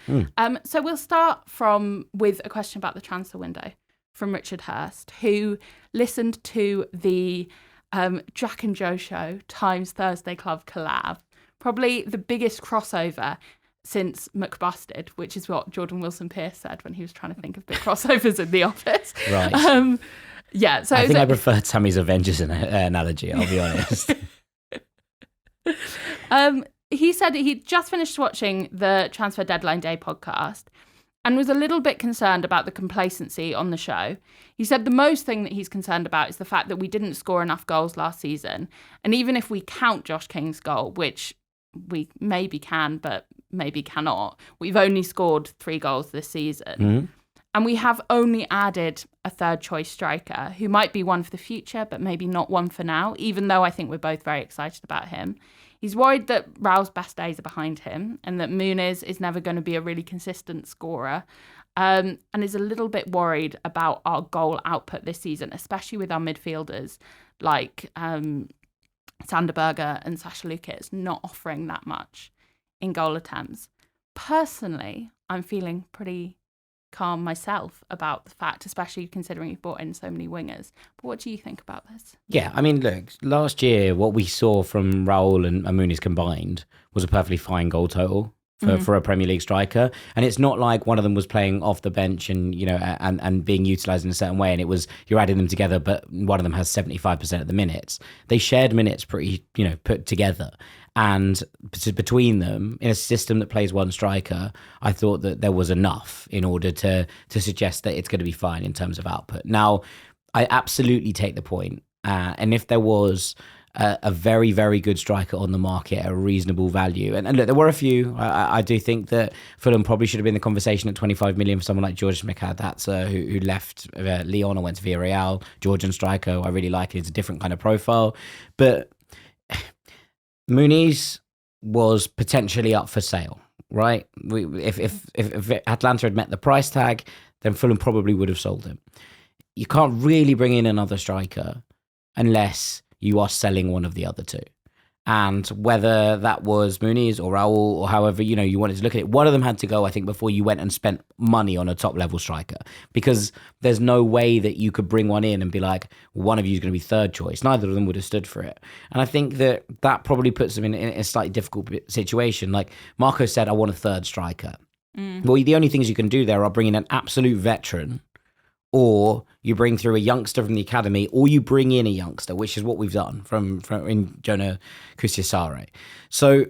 So we'll start with a question about the transfer window from Richard Hurst, who listened to the Jack and Joe Show Times Thursday Club collab. Probably the biggest crossover since McBusted, which is what Jordan Wilson-Pierce said when he was trying to think of big crossovers in The Office. Right. Yeah, so I think I prefer Tammy's Avengers analogy, I'll be honest. He said he'd just finished watching the Transfer Deadline Day podcast and was a little bit concerned about the complacency on the show. He said the most thing that he's concerned about is the fact that we didn't score enough goals last season. And even if we count Josh King's goal, which we maybe can, but maybe cannot, we've only scored 3 goals this season. And we have only added a third choice striker who might be one for the future, but maybe not one for now, even though I think we're both very excited about him. He's worried that Raúl's best days are behind him and that Muniz is never going to be a really consistent scorer, and is a little bit worried about our goal output this season, especially with our midfielders like Sanderberger and Sasha Lukic not offering that much in goal attempts. Personally, I'm feeling pretty calm myself about the fact, especially considering you've brought in so many wingers. But what do you think about this? Yeah, I mean, look, last year, what we saw from Raúl and Muniz combined was a perfectly fine goal total for a Premier League striker. And it's not like one of them was playing off the bench and, you know, and being utilised in a certain way. And it was, you're adding them together, but one of them has 75% of the minutes. They shared minutes pretty, you know, put together. And between them, in a system that plays one striker, I thought that there was enough in order to suggest that it's going to be fine in terms of output. Now, I absolutely take the point. And if there was a very, very good striker on the market at a reasonable value, and look, there were a few. I do think that Fulham probably should have been in the conversation at 25 million for someone like George Mikadze, who left Lyon and went to Villarreal. Georgian striker, I really like it. It's a different kind of profile. But Muniz was potentially up for sale, right? If Atlanta had met the price tag, then Fulham probably would have sold him. You can't really bring in another striker unless you are selling one of the other two. And whether that was Muniz or Raúl or however, you know, you wanted to look at it, one of them had to go, I think, before you went and spent money on a top level striker, because there's no way that you could bring one in and be like, one of you is going to be third choice. Neither of them would have stood for it. And I think that probably puts them in a slightly difficult situation. Like Marco said, I want a third striker. Well, the only things you can do there are bring in an absolute veteran, or you bring through a youngster from the academy, or you bring in a youngster, which is what we've done from in Jonah Kusiasare. So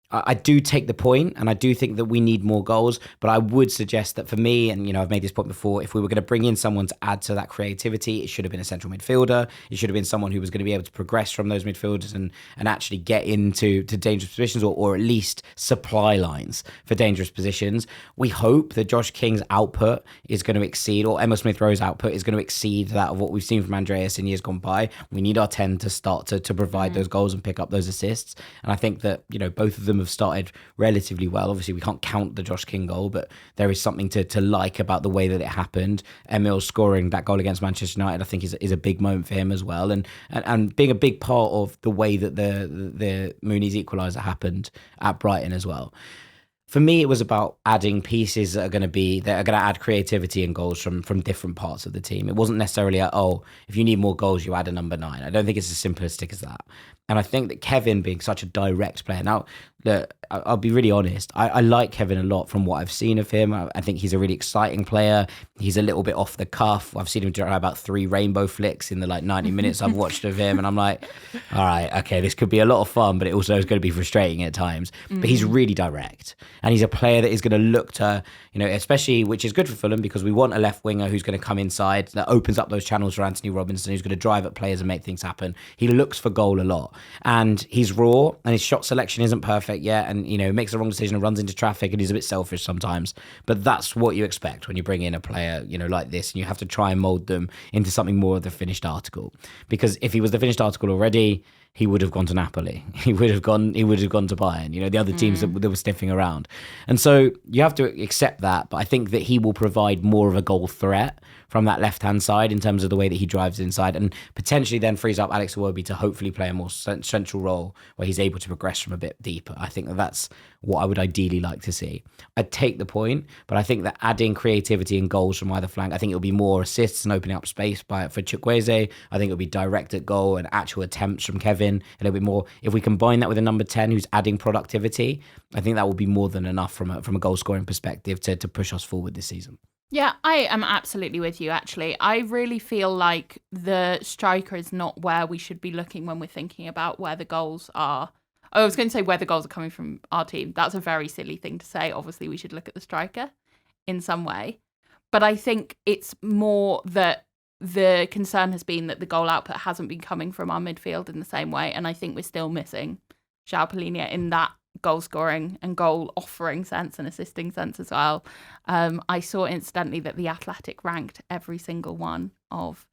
I do take the point, and I do think that we need more goals, but I would suggest that for me, and you know, I've made this point before, if we were going to bring in someone to add to that creativity, it should have been a central midfielder. It should have been someone who was going to be able to progress from those midfielders and actually get into dangerous positions, or at least supply lines for dangerous positions. We hope that Josh King's output is going to exceed, or Emil Smith-Rowe's output is going to exceed that of what we've seen from Andreas in years gone by. We need our 10 to start to provide those goals and pick up those assists. And I think that, you know, both of them have started relatively well. Obviously, we can't count the Josh King goal, but there is something to like about the way that it happened. Emil scoring that goal against Manchester United, I think, is a big moment for him as well, and being a big part of the way that the Muniz equaliser happened at Brighton as well. For me, it was about adding pieces that are going to add creativity and goals from different parts of the team. It wasn't necessarily if you need more goals, you add a number 9. I don't think it's as simplistic as that. And I think that Kevin being such a direct player. Now, look, I'll be really honest. I like Kevin a lot from what I've seen of him. I think he's a really exciting player. He's a little bit off the cuff. I've seen him try about 3 rainbow flicks in the 90 minutes I've watched of him. And I'm like, all right, okay, this could be a lot of fun, but it also is going to be frustrating at times. But he's really direct. And he's a player that is going to look to, especially, which is good for Fulham because we want a left winger who's going to come inside, that opens up those channels for Anthony Robinson, who's going to drive at players and make things happen. He looks for goal a lot. And he's raw and his shot selection isn't perfect yet. And, makes the wrong decision and runs into traffic and he's a bit selfish sometimes. But that's what you expect when you bring in a player, like this. And you have to try and mould them into something more of the finished article. Because if he was the finished article already, he would have gone to Napoli. He would have gone to Bayern, the other teams that were sniffing around. And so you have to accept that. But I think that he will provide more of a goal threat from that left-hand side in terms of the way that he drives inside and potentially then frees up Alex Iwobi to hopefully play a more central role where he's able to progress from a bit deeper. I think that's what I would ideally like to see. I'd take the point, but I think that adding creativity and goals from either flank, I think it'll be more assists and opening up space for Chukwueze. I think it'll be direct at goal and actual attempts from Kevin. A little bit more. If we combine that with a number 10 who's adding productivity, I think that will be more than enough from a goal scoring perspective to push us forward this season. Yeah, I am absolutely with you, actually. I really feel like the striker is not where we should be looking when we're thinking about where the goals are. I was going to say where the goals are coming from our team. That's a very silly thing to say. Obviously, we should look at the striker in some way. But I think it's more that the concern has been that the goal output hasn't been coming from our midfield in the same way. And I think we're still missing João Palhinha in that goal scoring and goal offering sense and assisting sense as well. I saw incidentally that the Athletic ranked every single one of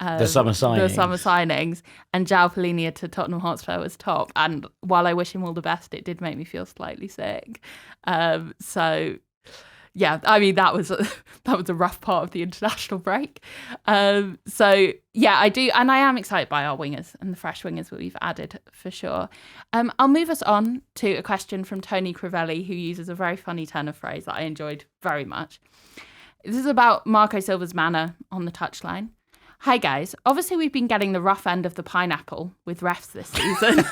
the summer signings, and João Palhinha to Tottenham Hotspur was top. And while I wish him all the best, it did make me feel slightly sick. So yeah, I mean that was a rough part of the international break. So yeah, I do, and I am excited by our wingers and the fresh wingers that we've added for sure. I'll move us on to a question from Tony Crivelli, who uses a very funny turn of phrase that I enjoyed very much. This is about Marco Silva's manner on the touchline. Hi guys, obviously we've been getting the rough end of the pineapple with refs this season.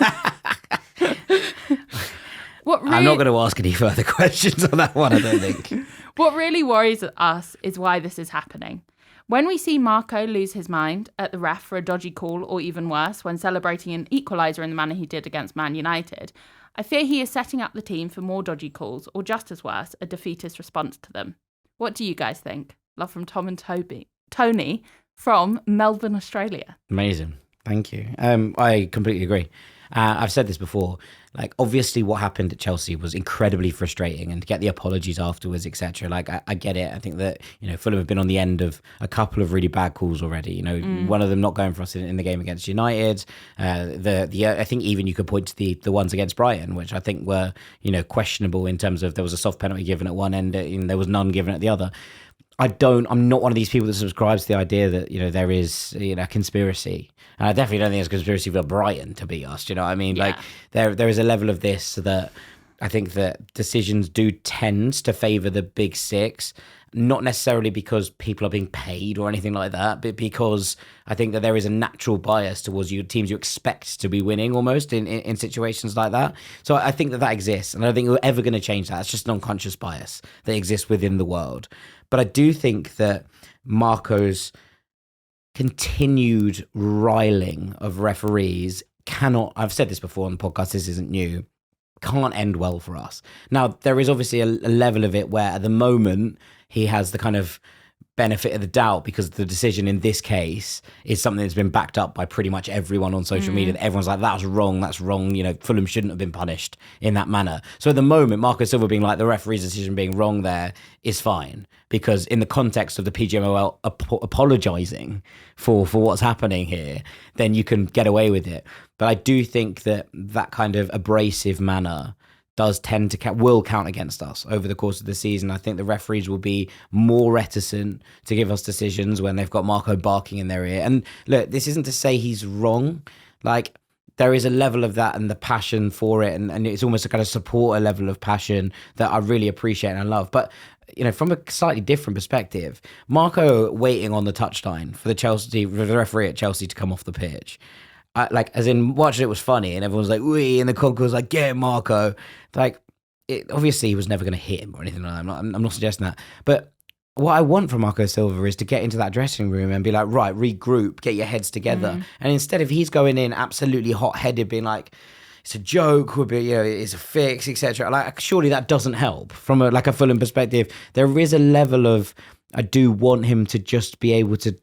I'm not going to ask any further questions on that one, I don't think. What really worries us is why this is happening. When we see Marco lose his mind at the ref for a dodgy call, or even worse, when celebrating an equaliser in the manner he did against Man United, I fear he is setting up the team for more dodgy calls, or just as worse, a defeatist response to them. What do you guys think? Love from Tom and Tony from Melbourne, Australia. Amazing. Thank you. I completely agree. I've said this before. Like, obviously, what happened at Chelsea was incredibly frustrating, and to get the apologies afterwards, etc. Like, I get it. I think that Fulham have been on the end of a couple of really bad calls already. One of them not going for us in the game against United. I think even you could point to the ones against Brighton, which I think were questionable in terms of there was a soft penalty given at one end and there was none given at the other. I'm not one of these people that subscribes to the idea that, there is, a conspiracy. And I definitely don't think it's a conspiracy for Brighton to beat us. Do you know what I mean? Yeah. Like, there is a level of this that I think that decisions do tend to favour the big six, not necessarily because people are being paid or anything like that, but because I think that there is a natural bias towards teams you expect to be winning almost in situations like that. So I think that exists, and I don't think we're ever going to change that. It's just an unconscious bias that exists within the world. But I do think that Marco's continued riling of referees cannot, I've said this before on the podcast, this isn't new, can't end well for us. Now, there is obviously a level of it where at the moment he has the kind of benefit of the doubt because the decision in this case is something that's been backed up by pretty much everyone on social media. Everyone's like, that's wrong. Fulham shouldn't have been punished in that manner. So at the moment, Marco Silva being like, the referee's decision being wrong there is fine, because in the context of the PGMOL apologising for what's happening here, then you can get away with it. But I do think that kind of abrasive manner does tend to will count against us over the course of the season. I think the referees will be more reticent to give us decisions when they've got Marco barking in their ear. And look, this isn't to say he's wrong. Like, there is a level of that and the passion for it, and it's almost a kind of supporter level of passion that I really appreciate and I love. But from a slightly different perspective, Marco waiting on the touchline for the referee at Chelsea to come off the pitch, as in watching it was funny, and everyone's like, "Wee," and the concourse was like, "Get him, Marco!" Obviously he was never going to hit him or anything like that. I'm not suggesting that, but what I want from Marco Silva is to get into that dressing room and be like, right, regroup, get your heads together. And instead of he's going in absolutely hot-headed, being like, it's a joke, it's a fix, etc. Like, surely that doesn't help from a Fulham perspective. There is a level of, I do want him to just be able to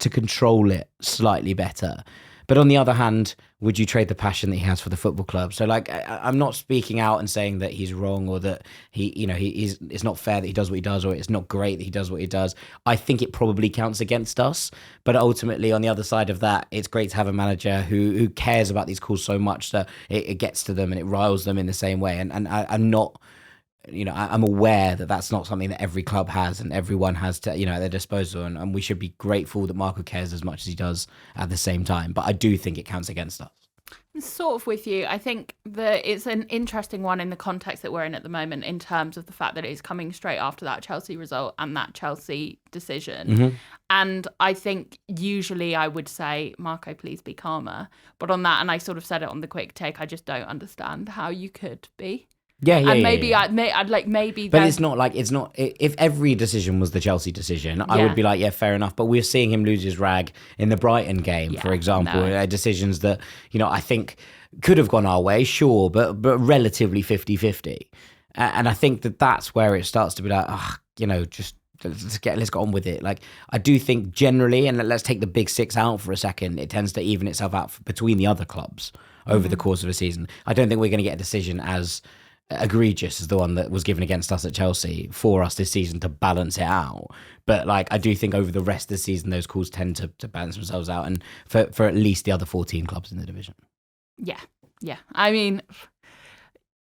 control it slightly better. But on the other hand, would you trade the passion that he has for the football club? So, I'm not speaking out and saying that he's wrong or that it's not fair that he does what he does, or it's not great that he does what he does. I think it probably counts against us. But ultimately, on the other side of that, it's great to have a manager who cares about these calls so much that it gets to them and it riles them in the same way. And I'm not... I'm aware that that's not something that every club has and everyone has to, at their disposal. And we should be grateful that Marco cares as much as he does at the same time. But I do think it counts against us. I'm sort of with you. I think that it's an interesting one in the context that we're in at the moment, in terms of the fact that it's coming straight after that Chelsea result and that Chelsea decision. Mm-hmm. And I think usually I would say, Marco, please be calmer. But on that, and I sort of said it on the quick take, I just don't understand how you could be. And maybe I'd like maybe. But it's not. If every decision was the Chelsea decision, I would be like, yeah, fair enough. But we're seeing him lose his rag in the Brighton game, for example. Decisions that I think could have gone our way, sure, but relatively 50-50. And I think that's where it starts to be like, just let's get on with it. Like, I do think generally, and let's take the big six out for a second, it tends to even itself out between the other clubs over the course of a season. I don't think we're going to get a decision as egregious as the one that was given against us at Chelsea for us this season to balance it out. But I do think over the rest of the season, those calls tend to balance themselves out, and for at least the other 14 clubs in the division. Yeah. I mean,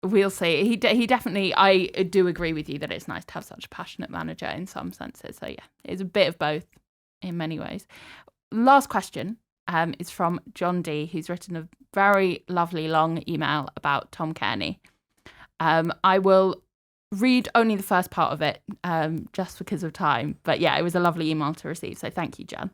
we'll see. He definitely, I do agree with you that it's nice to have such a passionate manager in some senses. So yeah, it's a bit of both in many ways. Last question is from John D, who's written a very lovely long email about Tom Cairney. I will read only the first part of it, just because of time. But yeah, it was a lovely email to receive. So thank you, John.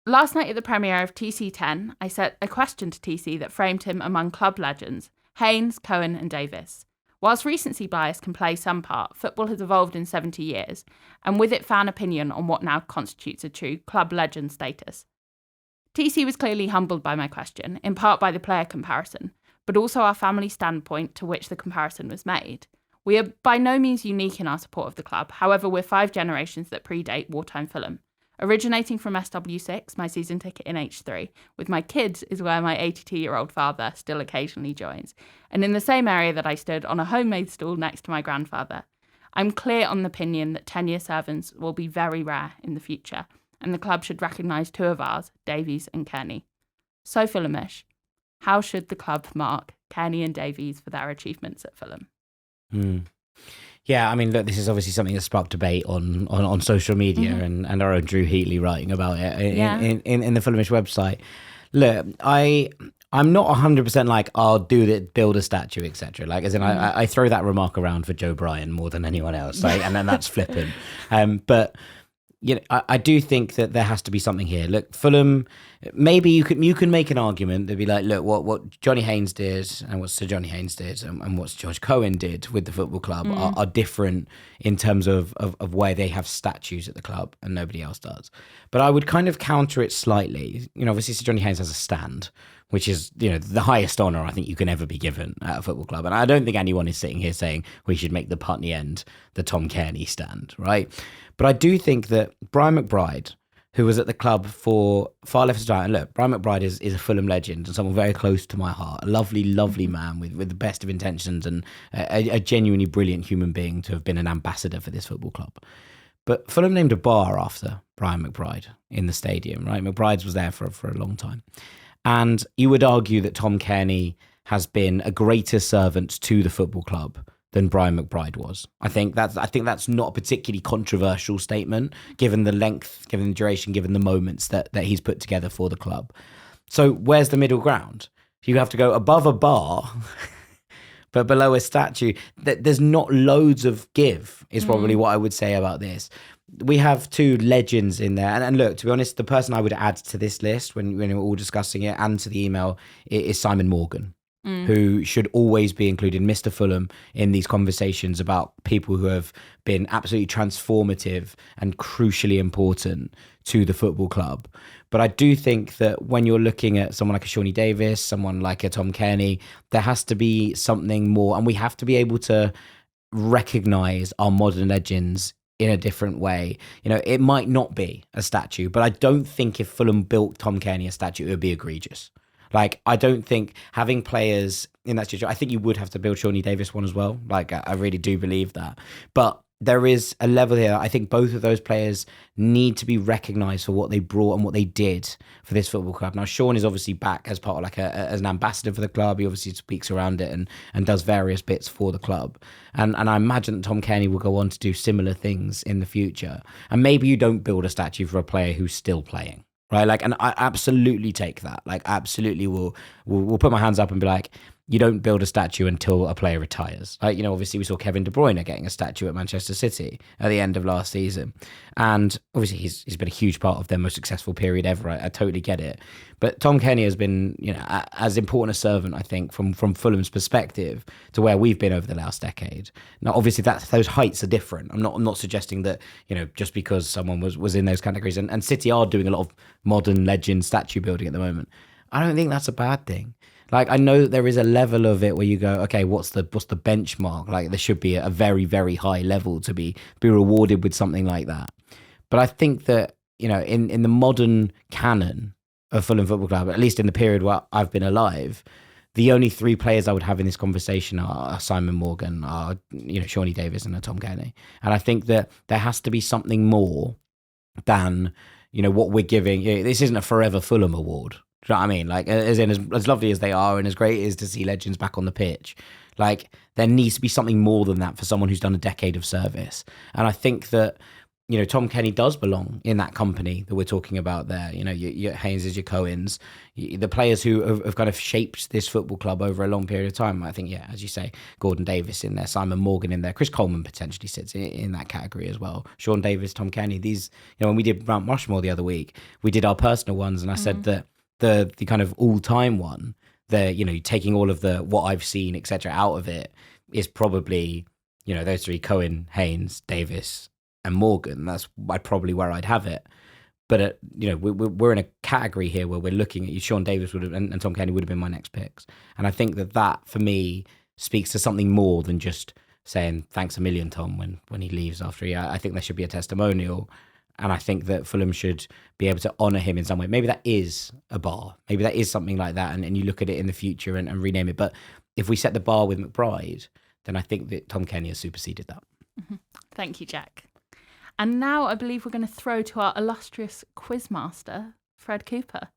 Last night at the premiere of TC10, I set a question to TC that framed him among club legends, Haynes, Cohen and Davis. Whilst recency bias can play some part, football has evolved in 70 years, and with it fan opinion on what now constitutes a true club legend status. TC was clearly humbled by my question, in part by the player comparison, but also our family standpoint to which the comparison was made. We are by no means unique in our support of the club, however we're 5 generations that predate wartime Fulham. Originating from SW6, my season ticket in H3, with my kids is where my 82-year-old father still occasionally joins, and in the same area that I stood on a homemade stool next to my grandfather. I'm clear on the opinion that 10-year servants will be very rare in the future, and the club should recognise 2 of ours, Davies and Cairney. So Fulhamish, how should the club mark Cairney and Davies for their achievements at Fulham? Yeah, I mean, look, this is obviously something that sparked debate on social media, and our own Drew Heatley writing about it in the Fulhamish website. Look, I'm not 100% like, I'll do it, build a statue, etc. As in, I throw that remark around for Joe Bryan more than anyone else, and then that's flippant. But I do think that there has to be something here. Look, Fulham, maybe you can make an argument. They'd be like, look, what Johnny Haynes did and what Sir Johnny Haynes did and what George Cohen did with the football club are different in terms of where they have statues at the club and nobody else does. But I would kind of counter it slightly. Obviously Sir Johnny Haynes has a stand, which is, the highest honour I think you can ever be given at a football club. And I don't think anyone is sitting here saying we should make the Putney End the Tom Cairney stand, right? But I do think that Brian McBride, who was at the club for far less time, and look, Brian McBride is a Fulham legend and someone very close to my heart, a lovely, lovely man with the best of intentions and a genuinely brilliant human being to have been an ambassador for this football club. But Fulham named a bar after Brian McBride in the stadium, right? McBride's was there for a long time. And you would argue that Tom Cairney has been a greater servant to the football club than Brian McBride was. I think that's not a particularly controversial statement, given the length, given the duration, given the moments that he's put together for the club. So where's the middle ground? You have to go above a bar, but below a statue. There's not loads of give, is probably what I would say about this. We have two legends in there. And look, to be honest, the person I would add to this list when we're all discussing it and to the email is Simon Morgan, who should always be included, Mr. Fulham, in these conversations about people who have been absolutely transformative and crucially important to the football club. But I do think that when you're looking at someone like a Shawnee Davis, someone like a Tom Cairney, there has to be something more. And we have to be able to recognise our modern legends in a different way. It might not be a statue, but I don't think if Fulham built Tom Cairney a statue, it would be egregious. Like, I don't think having players in that situation, I think you would have to build Shawnee Davis one as well. Like, I really do believe that. But there is a level here. I think both of those players need to be recognised for what they brought and what they did for this football club. Now, Sean is obviously back as part of as an ambassador for the club. He obviously speaks around it and does various bits for the club. And I imagine that Tom Cairney will go on to do similar things in the future. And maybe you don't build a statue for a player who's still playing. Right, and I absolutely take that. Absolutely, will put my hands up and be like, you don't build a statue until a player retires. Obviously we saw Kevin De Bruyne getting a statue at Manchester City at the end of last season, and obviously he's been a huge part of their most successful period ever. I totally get it, but Tom Cairney has been as important a servant, I think, from Fulham's perspective to where we've been over the last decade. Now, obviously those heights are different. I'm not suggesting that just because someone was in those categories, and City are doing a lot of modern legend statue building at the moment. I don't think that's a bad thing. I know that there is a level of it where you go, okay, what's the benchmark? There should be a very, very high level to be rewarded with something like that. But I think that, in the modern canon of Fulham Football Club, at least in the period where I've been alive, the only three players I would have in this conversation are Simon Morgan, are Shawnee Davis and Tom Cairney. And I think that there has to be something more than, what we're giving. This isn't a Forever Fulham award. Do you know what I mean? As lovely as they are and as great it is to see legends back on the pitch, there needs to be something more than that for someone who's done a decade of service. And I think that, Tom Cairney does belong in that company that we're talking about there. Your Haynes, your Cohens, the players who have kind of shaped this football club over a long period of time. I think, as you say, Gordon Davis in there, Simon Morgan in there, Chris Coleman potentially sits in that category as well. Sean Davis, Tom Cairney, these, when we did Mount Rushmore the other week, we did our personal ones, and I said that the kind of all-time one, taking all of the what I've seen, etc., out of it, is probably, those three: Cohen, Haynes, Davis, and Morgan. That's probably where I'd have it. But we're in a category here where we're looking at Sean Davis and Tom Cairney would have been my next picks, and I think that for me speaks to something more than just saying thanks a million, Tom, when he leaves after. I think there should be a testimonial. And I think that Fulham should be able to honour him in some way. Maybe that is a bar. Maybe that is something like that. And you look at it in the future and rename it. But if we set the bar with McBride, then I think that Tom Cairney has superseded that. Mm-hmm. Thank you, Jack. And now I believe we're going to throw to our illustrious quizmaster, Fred Cooper.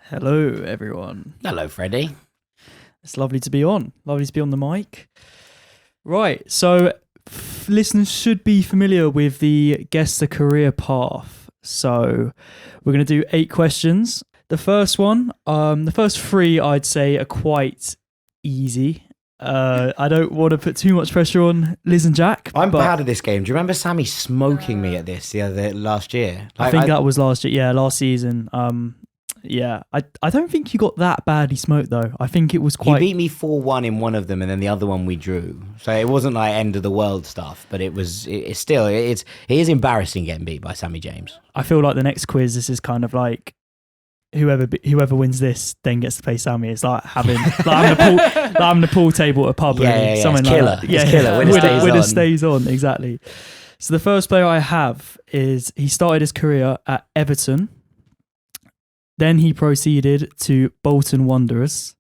Hello, everyone. Hello, Freddie. It's lovely to be on. Lovely to be on the mic. Right, so listeners should be familiar with the Guess the Career Path. So we're going to do 8 questions. The first one, the first 3 I'd say are quite easy. I don't want to put too much pressure on Liz and Jack. I'm bad at this game. Do you remember Sammy smoking me at this last year? I think that was last year. Yeah, last season. Yeah, I don't think you got that badly smoked though. I think it was quite. You beat me 4-1 in one of them, and then the other one we drew. So it wasn't like end of the world stuff, but it was. It is embarrassing getting beat by Sammy James. I feel like the next quiz, this is kind of like whoever wins this then gets to play Sammy. It's like having the pool table at a pub. Yeah, something it's like killer. that. Yeah, it's killer. Winner stays on. Exactly. So the first player I have is he started his career at Everton. Then he proceeded to Bolton Wanderers.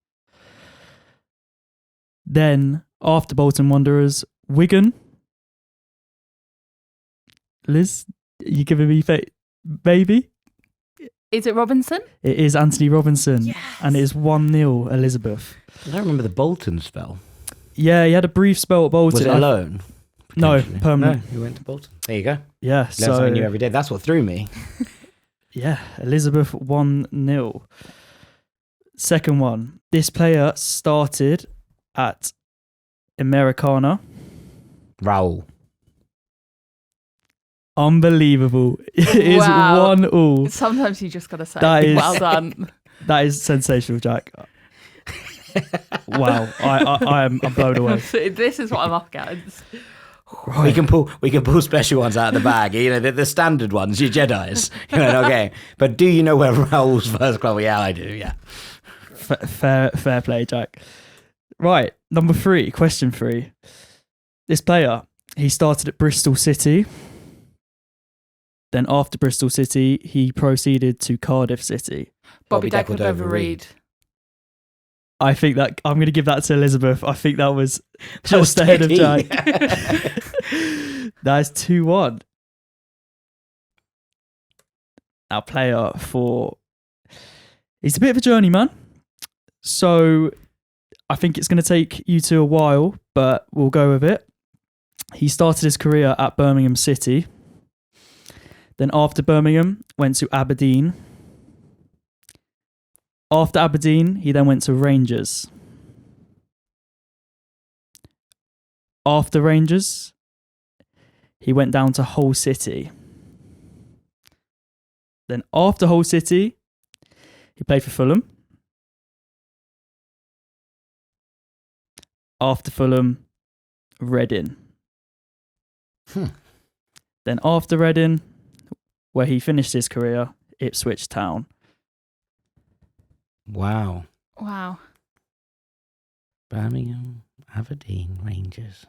Then, after Bolton Wanderers, Wigan. Liz, you giving me baby? Is it Robinson? It is Anthony Robinson. Yes. And it is 1-0 Elizabeth. I don't remember the Bolton spell. Yeah, he had a brief spell at Bolton. Was it alone? No, permanent. No, he went to Bolton. There you go. Yeah, Learn something new every day. That's what threw me. Yeah, Elizabeth 1-0. Second one. This player started at Americana. Raúl. Unbelievable. It is Wow. 1-1. Sometimes you just got to say, That is- well done. That is sensational, Jack. Wow. I'm blown away. This is what I'm up against. We can pull special ones out of the bag. You know, the standard ones, your Jedis. You know, okay. But do you know where Raúl's first club? Yeah, I do. Yeah. Fair play, Jack. Right, number 3, question 3. This player, he started at Bristol City. Then after Bristol City, he proceeded to Cardiff City. Bobby Decordova-Reid. I think that I'm going to give that to Elizabeth. I think that was That was just ahead of tricky. Jack. That is 2-1. Our player 4. He's a bit of a journeyman. So I think it's going to take you two a while, but we'll go with it. He started his career at Birmingham City. Then after Birmingham, went to Aberdeen. After Aberdeen, he then went to Rangers. After Rangers, he went down to Hull City. Then after Hull City, he played for Fulham. After Fulham, Reading. Then after Reading, where he finished his career, Ipswich Town. Wow. Wow. Birmingham, Aberdeen, Rangers,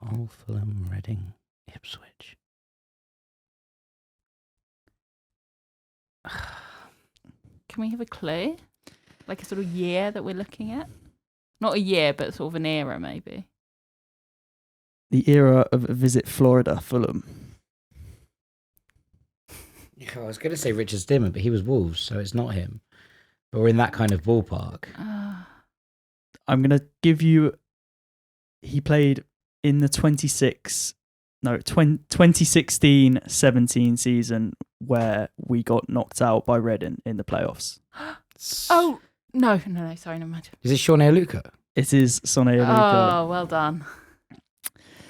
Hull, Fulham, Reading, Ipswich. Can we have a clue? Like a sort of year that we're looking at? Not a year, but sort of an era, maybe. The era of Visit Florida, Fulham. Yeah, I was going to say Richard Stimmer, but he was Wolves, so it's not him. But we're in that kind of ballpark. I'm going to give you... He played in the 2016-17 season where we got knocked out by Reading in the playoffs. Oh, no, sorry, never mind. Is it Sean Aluka? It is Sonny Aluka. Oh, well done.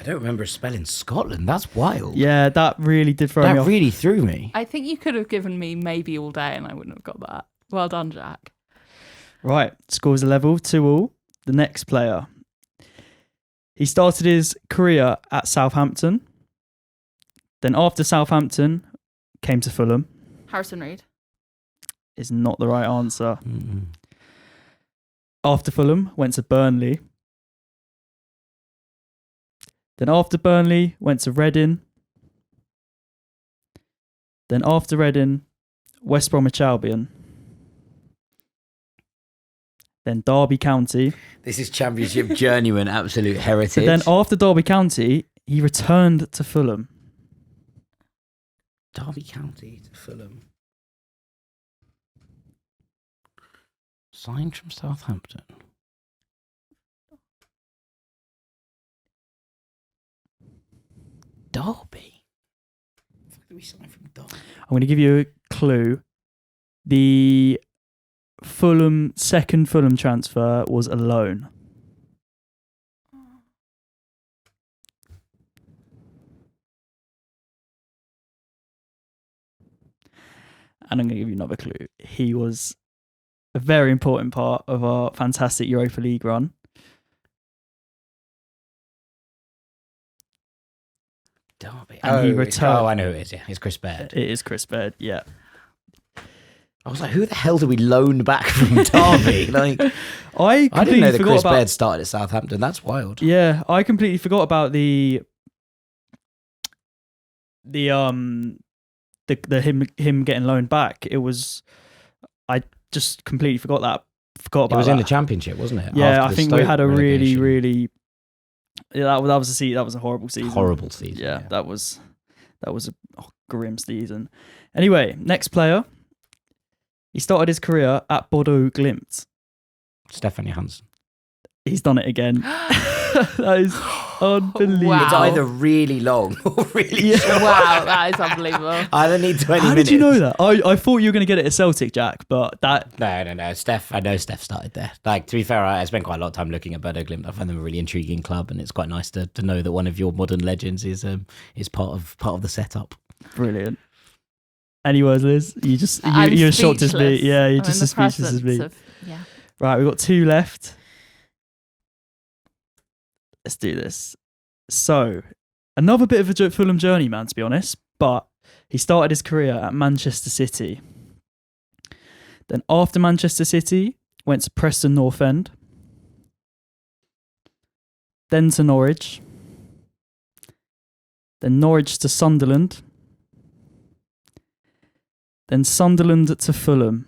I don't remember a spell in Scotland. That's wild. Yeah, that really did throw me That off. really threw me. I think you could have given me maybe all day and I wouldn't have got that. Well done, Jack. Right, scores a level, 2-2. The next player. He started his career at Southampton. Then after Southampton, came to Fulham. Harrison Reed. Is not the right answer. Mm-mm. After Fulham, went to Burnley. Then after Burnley, went to Reading. Then after Reading, West Bromwich Albion. Then Derby County. This is Championship journeyman, absolute heritage. But then after Derby County, he returned to Fulham. Derby County to Fulham. Signed from Southampton. Derby? The fuck did we sign from Derby? I'm going to give you a clue. The second Fulham transfer was a loan. And I'm going to give you another clue. He was a very important part of our fantastic Europa League run. Derby. And he returned. Oh, I know who it is. Yeah, it's Chris Baird. It is Chris Baird, yeah. I was like, who the hell did we loan back from Derby? Like, I I didn't know that forgot Chris about, Baird started at Southampton. That's wild. Yeah, I completely forgot about the him getting loaned back. I just completely forgot about It was that. in the Championship, wasn't it? Yeah, After I the think we Stoke had a relegation. really that was a horrible season. Horrible season. Yeah, that was a grim season. Anyway, next player. He started his career at Bodo Glimt. Stephanie Hansen. He's done it again. That is Unbelievable. Wow. It's either really long or really short. Wow, that is unbelievable. I don't need 20 How minutes. did you know that? I thought you were going to get it at Celtic, Jack, but that... No. I know Steph started there. Like, to be fair, I spent quite a lot of time looking at Bodo Glimt. I find them a really intriguing club, and it's quite nice to know that one of your modern legends is part of the setup. Brilliant. Any words, Liz? I'm you're shocked as speechless. me. Yeah, you're I'm just in as the speechless as me. presence of- yeah. Right, we've got 2 left. Let's do this. So, another bit of a Fulham journeyman, to be honest, but he started his career at Manchester City. Then after Manchester City, went to Preston North End. Then to Norwich. Then Norwich to Sunderland. Then Sunderland to Fulham.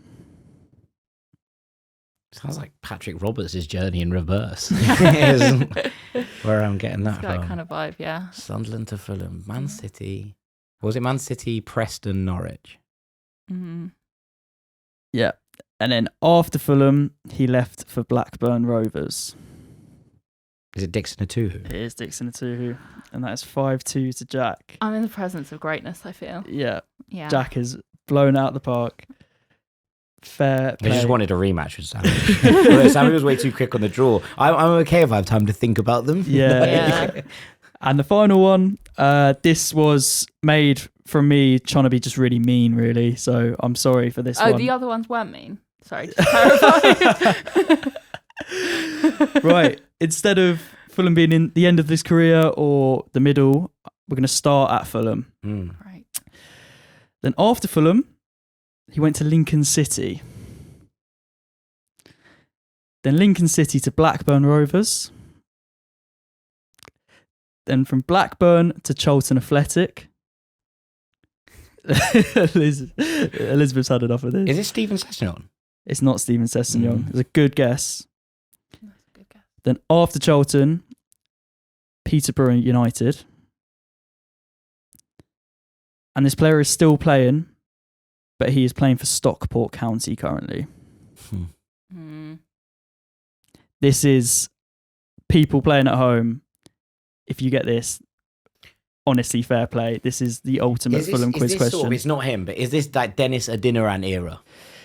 Sounds like Patrick Roberts' journey in reverse. Where I'm getting that It's got from. that kind of vibe, yeah. Sunderland to Fulham, Man City. Was it Man City, Preston, Norwich? Mm-hmm. Yeah. And then after Fulham, he left for Blackburn Rovers. Is it Dixon Atuhu? It is Dixon Atuhu. And that is 5-2 to Jack. I'm in the presence of greatness, I feel. Yeah. Yeah. Jack is blown out the park. Fair I play. just wanted a rematch with Sammy. Although Sammy was way too quick on the draw. I'm okay if I have time to think about them. Yeah. Yeah. And the final one, this was made from me trying to be just really mean, really. So I'm sorry for this Oh, one. the other ones weren't mean. Sorry to clarify. Right. Instead of Fulham being in the end of his career or the middle, we're going to start at Fulham. Right. Then after Fulham, he went to Lincoln City. Then Lincoln City to Blackburn Rovers. Then from Blackburn to Charlton Athletic. Elizabeth's had enough of this. Is it Stephen Sessegnon? It's not Stephen Sessegnon. It's a good guess. That's a good guess. Then after Charlton, Peterborough United. And this player is still playing, but he is playing for Stockport County currently. Mm. This is people playing at home. If you get this, honestly, fair play. This is the ultimate Fulham quiz question. It's not him, but is this like Dennis Adinaran era?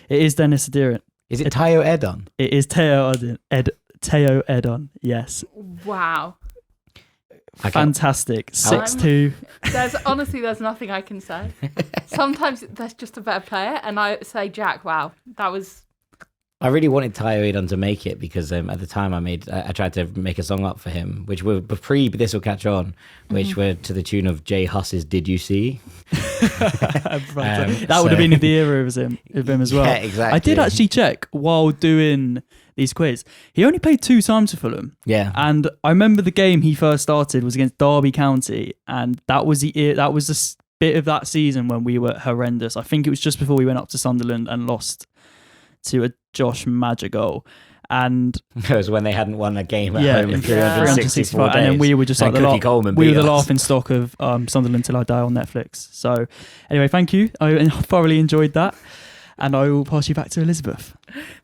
It is Dennis Adirac. Is it Tayo Edon? It is Teo Edon. Yes. Wow. Okay. Fantastic. 6-2. There's nothing I can say. Sometimes there's just a better player, and I say Jack. Wow, that was. I really wanted Tayo Edon to make it because at the time I tried to make a song up for him, which were pre This Will Catch On, which were to the tune of Jay Huss's Did You See? That would have been the era of him as well. Yeah, exactly. I did actually check while doing these quiz. He only played 2 times for Fulham. Yeah. And I remember the game he first started was against Derby County, and that was the bit of that season when we were horrendous. I think it was just before we went up to Sunderland and lost to a Josh Madger goal. And it was when they hadn't won a game at home in 365 364 days. and then we were just like Cookie Coleman we were beat the us. laughing stock of Sunderland Till I Die on Netflix. So anyway, thank you. I thoroughly enjoyed that, and I will pass you back to Elizabeth.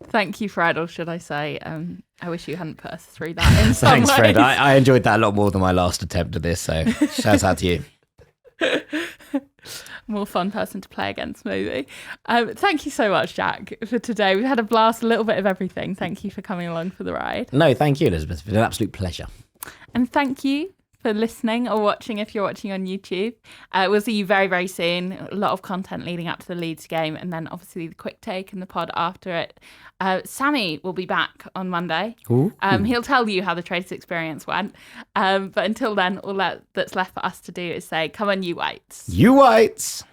Thank you, Fred, or should I say, I wish you hadn't put us through that in some Thanks, ways. Fred. I enjoyed that a lot more than my last attempt at this, so shouts out to you. More fun person to play against, maybe. Thank you so much, Jack, for today. We've had a blast, a little bit of everything. Thank you for coming along for the ride. No, thank you, Elizabeth. It's been an absolute pleasure. And thank you for listening or watching if you're watching on YouTube. We'll see you very, very soon. A lot of content leading up to the Leeds game, and then obviously the quick take and the pod after it. Sammy will be back on Monday. He'll tell you how the Traders experience went. But until then, all that's left for us to do is say, come on, you whites. You whites!